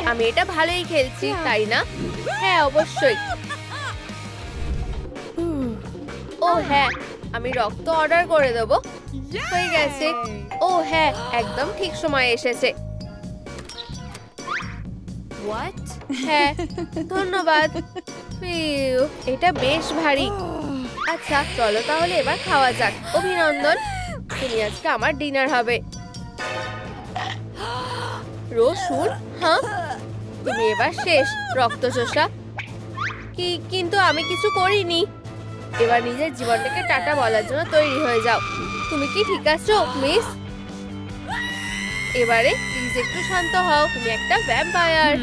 A: আমি এটা ভালোই খেলছি, তাই না? হ্যাঁ অবশ্যই। ও হ্যাঁ, আমি রক্ত অর্ডার করে দেবো। হয়ে গেছে। ও হ্যাঁ, একদম ঠিক সময় এসেছে। হ্যাঁ ধন্যবাদ। ফিউ, এটা বেশ ভারী। আচ্ছা চলো তাহলে এবার খাওয়া যাক। অভিনন্দন, তুমি আজকে আমার ডিনার হবে। রসুন? হ্যাঁ, তুমি এবার শেষ রক্তচোষা। কিন্তু আমি কিছু করিনি। এবার নিজের জীবনটাকে টাটা বলার জন্য তৈরি হয়ে যাও। তুমি কি ঠিক আছো মিস? এবারে প্লিজ একটু শান্ত হও, তুমি একটা ভ্যাম্পায়ার।